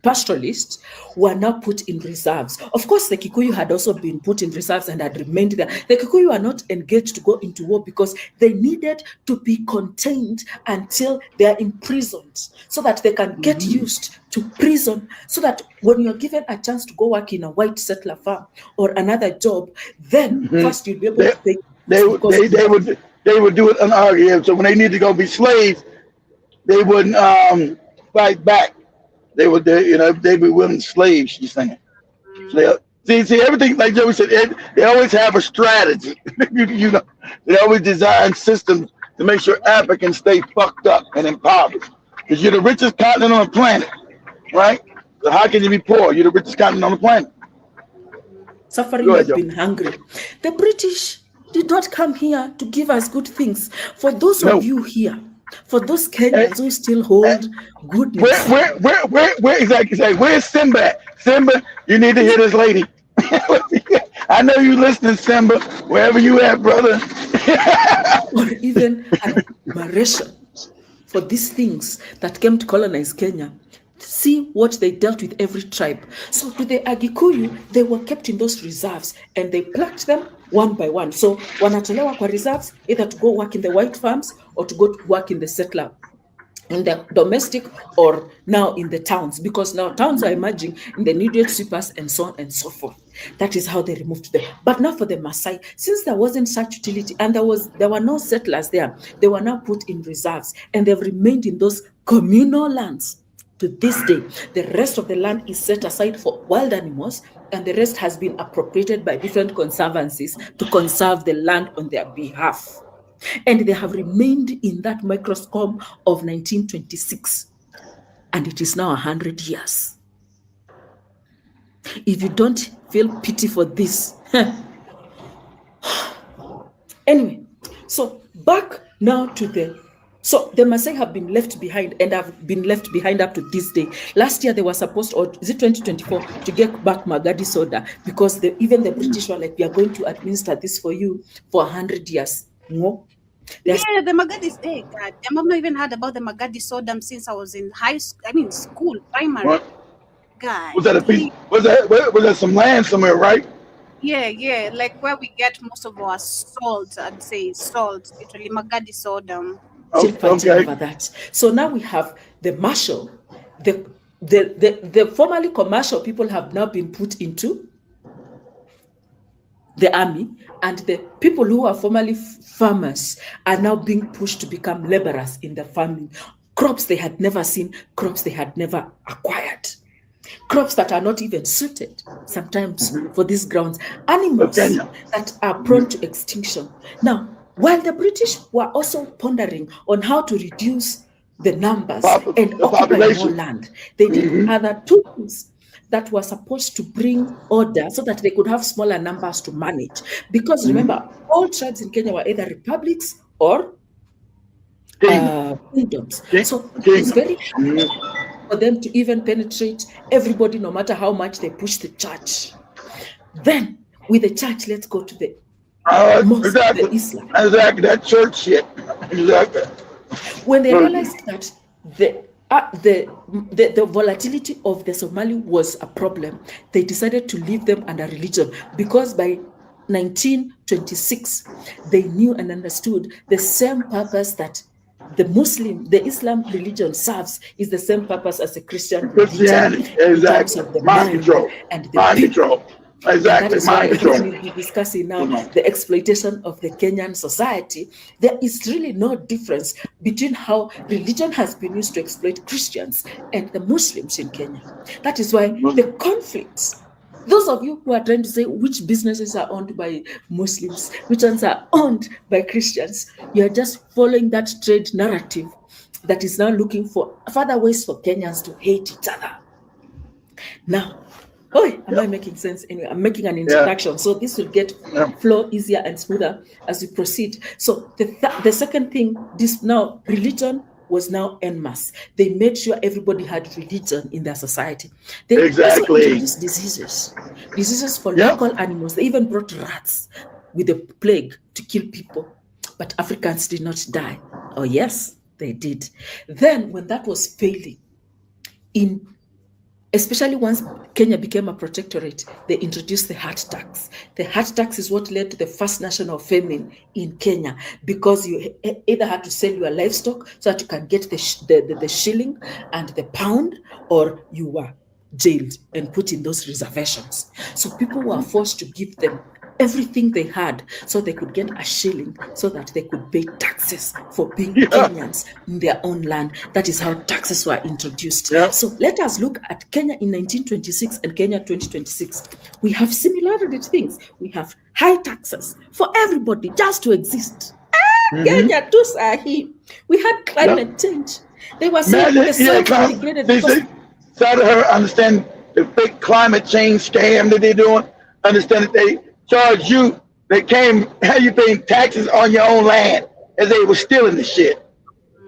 pastoralists were now put in reserves. Of course, the Kikuyu had also been put in reserves and had remained there. The Kikuyu are not engaged to go into war because they needed to be contained until they are imprisoned so that they can get used to prison, so that when you're given a chance to go work in a white settler farm or another job, then first you'll be able to pay. They would do it unargued. So when they need to go be slaves, they wouldn't fight back. They would, they'd be willing slaves. She's saying. So see, everything like Joey said. They always have a strategy. They always design systems to make sure Africans stay fucked up and impoverished. Because you're the richest continent on the planet, right? So how can you be poor? You're the richest continent on the planet. Suffering has been hungry. The British did not come here to give us good things. For those of you here, for those Kenyans who still hold goodness. Where exactly? Where's Simba at? Simba, you need to hear this lady. I know you listening, Simba, wherever you at, brother. Or even admiration for these things that came to colonize Kenya. See what they dealt with every tribe. So to the Agikuyu, they were kept in those reserves and they plucked them one by one. So wanatolewa kwa reserves, either to go work in the white farms or to go to work in the settler, in the domestic, or now in the towns, because now towns are emerging in the immediate sweepers and so on and so forth. That is how they removed them. But now for the Maasai, since there wasn't such utility and there were no settlers there, they were now put in reserves and they've remained in those communal lands. To this day, the rest of the land is set aside for wild animals, and the rest has been appropriated by different conservancies to conserve the land on their behalf. And they have remained in that microscope of 1926, and it is now 100 years. If you don't feel pity for this. Anyway, so back now to the Maasai have been left behind and have been left behind up to this day. Last year they were supposed, or is it 2024, to get back Magadi soda because even the British were like, we are going to administer this for you for 100 years. No. Yeah, the Magadi, God, I've not even heard about the Magadi soda since I was in school, primary. What? God. Was that a piece? Was that some land somewhere, right? Yeah, like where we get most of our salt, I'd say salt, literally Magadi soda. Okay. Over that. So now we have the marshal, the formerly commercial people have now been put into the army, and the people who are formerly farmers are now being pushed to become laborers in the farming. Crops they had never seen, crops they had never acquired, crops that are not even suited sometimes for these grounds, animals that are prone to extinction. Now, while the British were also pondering on how to reduce the numbers and occupy more land, they did other tools that were supposed to bring order so that they could have smaller numbers to manage. Because remember, all tribes in Kenya were either republics or kingdoms. So it's very hard for them to even penetrate everybody, no matter how much they push the church. Then, with the church, let's go to the Exactly. That church shit. Exactly. When they realized that the volatility of the Somali was a problem. They decided to leave them under religion because by 1926 they knew and understood the same purpose that the Islam religion serves is the same purpose as a Christian religion in terms of the mind and the people. Exactly. That is why when we'll be discussing now the exploitation of the Kenyan society, there is really no difference between how religion has been used to exploit Christians and the Muslims in Kenya. That is why the conflicts, those of you who are trying to say which businesses are owned by Muslims, which ones are owned by Christians, you are just following that trade narrative that is now looking for further ways for Kenyans to hate each other. Now, am I making sense? Anyway, I'm making an introduction, so this will get flow easier and smoother as we proceed. So the second thing, this now religion was now en masse. They made sure everybody had religion in their society. They also introduced diseases for local animals. They even brought rats with the plague to kill people, but Africans did not die. Oh yes, they did. Then when that was failing, especially once Kenya became a protectorate, they introduced the heart tax. The heart tax is what led to the first national famine in Kenya, because you either had to sell your livestock so that you can get the shilling and the pound, or you were jailed and put in those reservations. So people were forced to give them everything they had so they could get a shilling so that they could pay taxes for being Kenyans in their own land. That is how taxes were introduced. So let us look at Kenya in 1926 and Kenya 2026. We have similar things. We have high taxes for everybody just to exist. Kenya too, Sahi. We had climate change. They were saying the soil degraded. Try to understand the fake climate change scam that they're doing. Understand that they charge you, they came, how you paying taxes on your own land as they were stealing the shit.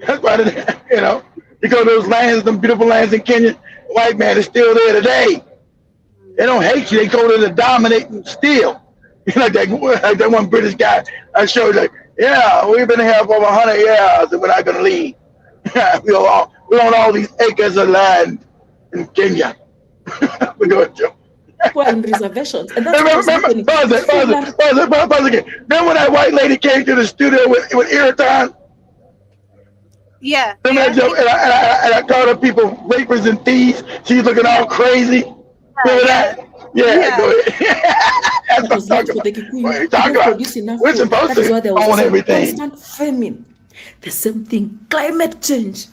That's why, you go to those lands, them beautiful lands in Kenya, white man is still there today. They don't hate you, they go there to dominate and steal. Like that one British guy I showed, like, yeah, we've been here for over 100 years and we're not gonna leave. we own all these acres of land in Kenya. We're going to in reservations. And that's remember when that white lady came to the studio with Irritan? Yeah. Remember that joke? And I called her people rapers and thieves. She's looking all crazy. Remember that? Yeah, go ahead. That's what I'm talking about. We're supposed to own everything. Constant famine. The same thing, climate change.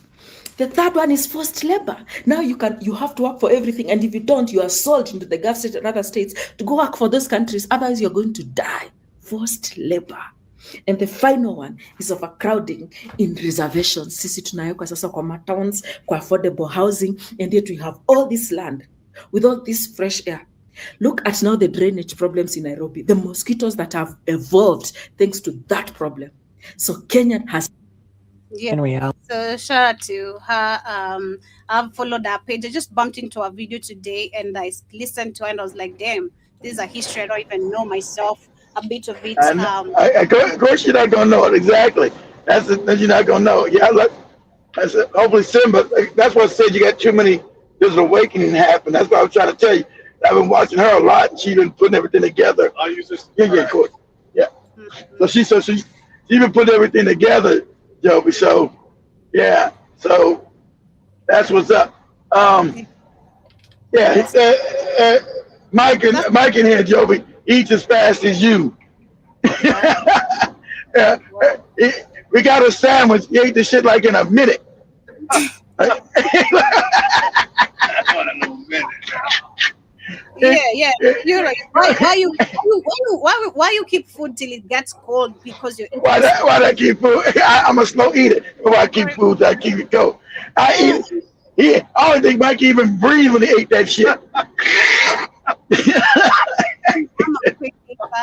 The third one is forced labor. Now you have to work for everything, and if you don't, you are sold into the Gulf states and other states to go work for those countries. Otherwise, you're going to die. Forced labor. And the final one is overcrowding in reservations. Sisi tunawekwa sasa kwa towns, kwa affordable housing, and yet we have all this land with all this fresh air. Look at now the drainage problems in Nairobi, the mosquitoes that have evolved thanks to that problem. So Kenya has. Yeah. So shout out to her. I've followed her page. I just bumped into her video today and I listened to her and I was like, damn, this is a history I don't even know myself. A bit of it. Of course, you're not gonna know it exactly. You're not gonna know. Yeah, I said, hopefully Simba. That's what I said. You got too many. There's an awakening happen. That's what I'm trying to tell you. I've been watching her a lot. And she's been putting everything together. Of course. Yeah. So she's been putting everything together, Joby. So yeah. So that's what's up. Yeah. Mike in here, Joby. Eats as fast as you. We got a sandwich. He ate the shit like in a minute. Yeah. You're right. Why you keep food till it gets cold? Because you're. Why I keep food? I'm a slow eater. Why I keep food? I keep it cold. I eat it. Yeah, I don't think Mike even breathed when he ate that shit.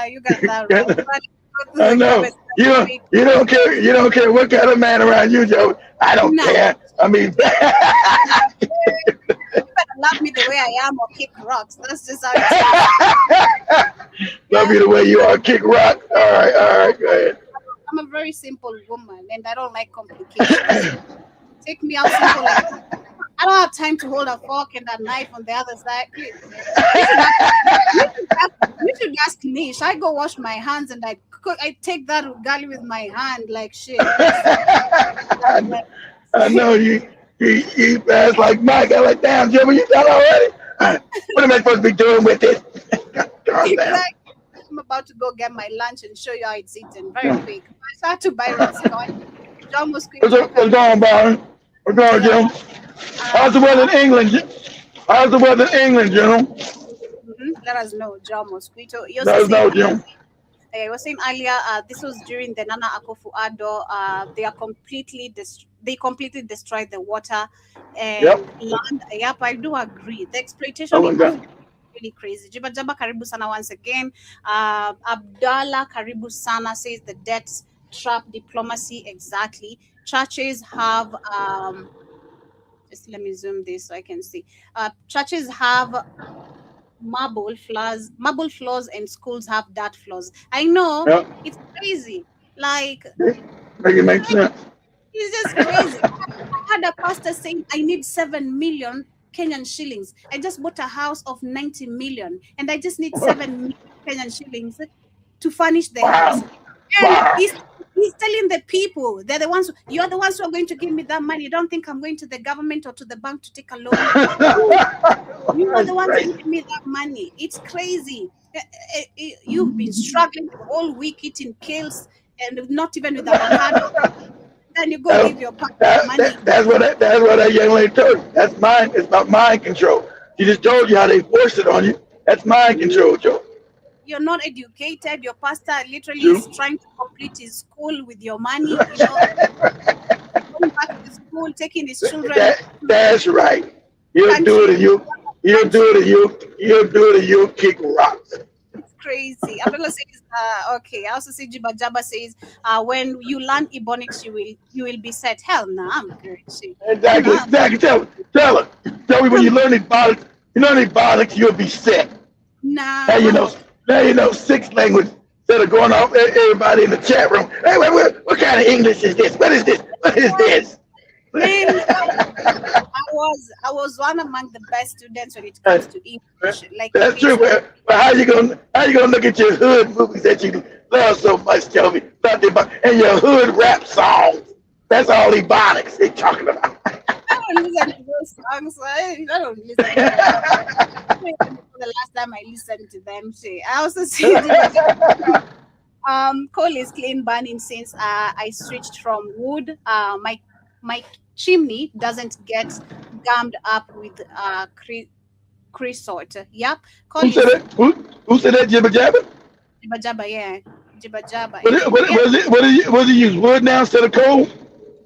You got that right. I know. You don't care. You don't care what kind of man around you, Joe. I don't care. I mean, you better love me the way I am or kick rocks. That's just how it love you the way you are, kick rock. All right, go ahead. I'm a very simple woman and I don't like complications. Take me out simple. Like, I don't have time to hold a fork and a knife on the other side. You should ask me. Should I go wash my hands and I take that ugali with my hand like shit? I know you fast like Mike. I'm like, damn, Jimmy, you done already? What am I supposed to be doing with this? Exactly. I'm about to go get my lunch and show you how it's eaten very quick. I start to buy John was quick. What's going, Byron? What's going, Jim? How's the weather in England? How's the weather in England, Jim? Let us know, John Mosquito. Let us know, Jim. I was saying earlier, this was during the Nana Akufo-Addo. They completely destroyed the water and land. Yep, I do agree. The exploitation is really crazy. Jiba Jaba Karibu Sana once again. Abdallah Karibu Sana says the debt trap diplomacy. Exactly. Churches have just let me zoom this so I can see. Churches have marble floors and schools have dirt floors. I know it's crazy. Like make it make sense. It's just crazy. I had a pastor saying I need 7 million Kenyan shillings. I just bought a house of 90 million and I just need 7 million Kenyan shillings to furnish the house. And he's telling the people, you're the ones who are going to give me that money. You don't think I'm going to the government or to the bank to take a loan? You are the ones who give me that money. It's crazy. You've been struggling all week eating kales and not even with avocado. Then you go give your partner money. That's what that young lady told you. That's mind. It's about mind control. She just told you how they forced it on you. That's mind control, Joe. You're not educated. Your pastor literally is trying to complete his school with your money. You know, going back to school, taking his children. That's right. You'll do it, and you'll kick rocks. It's crazy. Abdullah says, okay. I also see Jiba Jaba says, when you learn Ebonics, you will be set. Hell no, I'm good. Exactly. Tell her. Tell me when you learn Ebonics, you'll be set. Nah. Now you know 6 language instead of going off everybody in the chat room. Hey, what kind of English is this? What is this? What is this? Man, I was one among the best students when it comes to English. Like that's true. But how you gonna look at your hood movies that you love so much, Joey, and your hood rap songs? That's all Ebonics they talking about. I don't listen to those songs. I don't listen to them. The last time I listened to them, I also see coal is clean burning since I switched from wood. My chimney doesn't get gummed up with creosote. Yep. Who said that? Jibba Jabba? Jibba Jabba, yeah. Jibba Jabba. What do you use? Wood now instead of coal?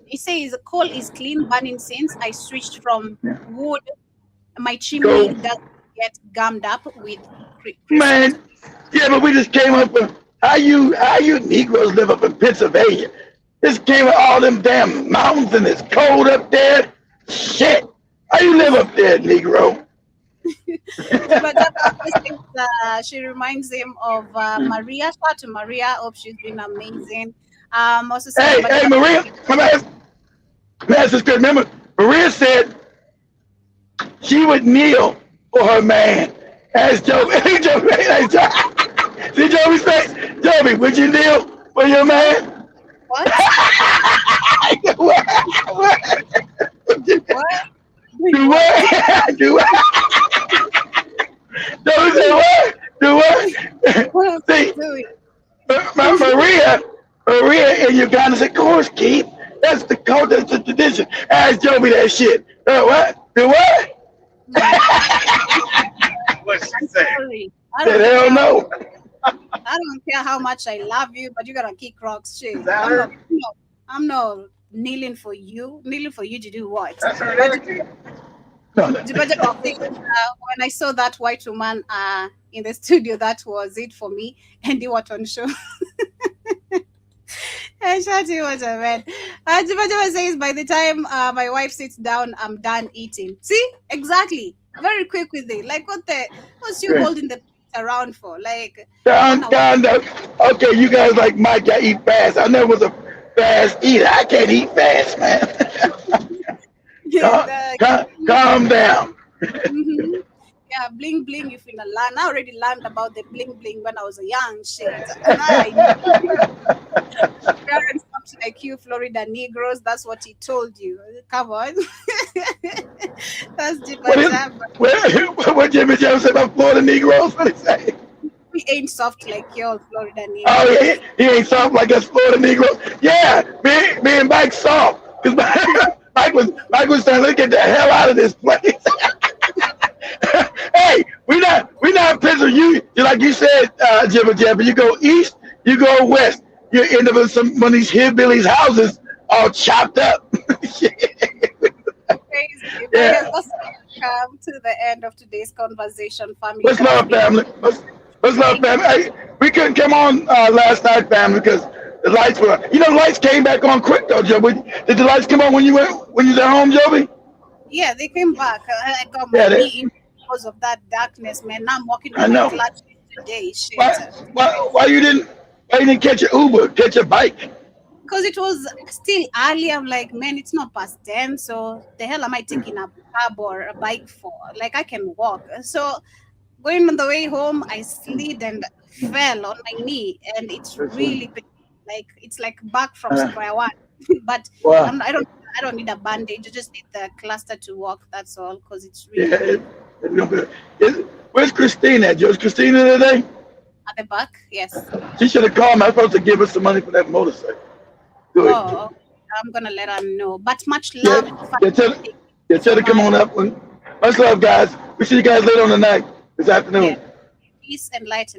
He says coal is clean burning since I switched from wood. My chimney doesn't get gummed up with man. Yeah, but we just came up with how you Negroes live up in Pennsylvania. This came with all them damn mountains and it's cold up there. Shit. How you live up there, Negro? She reminds him of Maria. Shout out to Maria. Hope she's been amazing. Also hey, Maria. Remember, Maria said she would kneel for her man. As Joby. See Joby's face? Joby, would you kneel for your man? What? What? Do what? Do what? Joby said what? Do what? See, Maria in Uganda said, of course, Keith. That's the culture, that's the tradition. Ask Joby that shit. What? Do what? What's she saying? Hell no. I don't care how much I love you, but you gotta kick rocks, shit. I'm not kneeling for you. Kneeling for you to do what? When I saw that white woman in the studio, that was it for me. And the what on show. I shout you what I meant. Jibajaba says, by the time my wife sits down, I'm done eating. See? Exactly. Very quick with it. Like, what's you holding the plate around for? Like, okay, you guys like Mike, I eat fast. I never was a fast eater. I can't eat fast, man. Calm down. Yeah, bling bling. You finna learn. I already learned about the bling bling when I was a young shit. And I parents talked like you, Florida Negroes. That's what he told you. Come on. That's Jimmy Jam. What Jimmy Jam said about Florida Negroes? What he say? We ain't soft like y'all, Florida Negroes. Oh, yeah, he ain't soft like us Florida Negroes. Yeah, me and Mike soft. Because Mike was saying, let's get the hell out of this place. Hey, we not prison. You like you said, Jimmy Jam, you go east, you go west. You end up in one of these hillbillies' houses all chopped up. Crazy. Yeah. Let's come to the end of today's conversation, family. What's love, family? What's love, family? Hey, we couldn't come on last night, family, because the lights were. The lights came back on quick though, Joby. Did the lights come on when you was at home, Joby? Yeah, they came back. I got my knee in because of that darkness, man. Now I'm walking with my clutch today. Shit. Why you didn't catch an Uber, catch a bike? Because it was still early. I'm like, man, it's not past 10. So the hell am I taking a cab or a bike for? Like, I can walk. So going on the way home, I slid and fell on my knee. And it's really like, it's like back from square one. But I don't need a bandage. You just need the cluster to walk. That's all. Because it's really. Where's Christine at, Joe? Is Christina today? At the back, yes. She should have called me. I was supposed to give her some money for that motorcycle. Good. Oh, I'm gonna let her know. But much love. Tell her to come on up. Much love, guys. We see you guys later on the night this afternoon. Peace and light.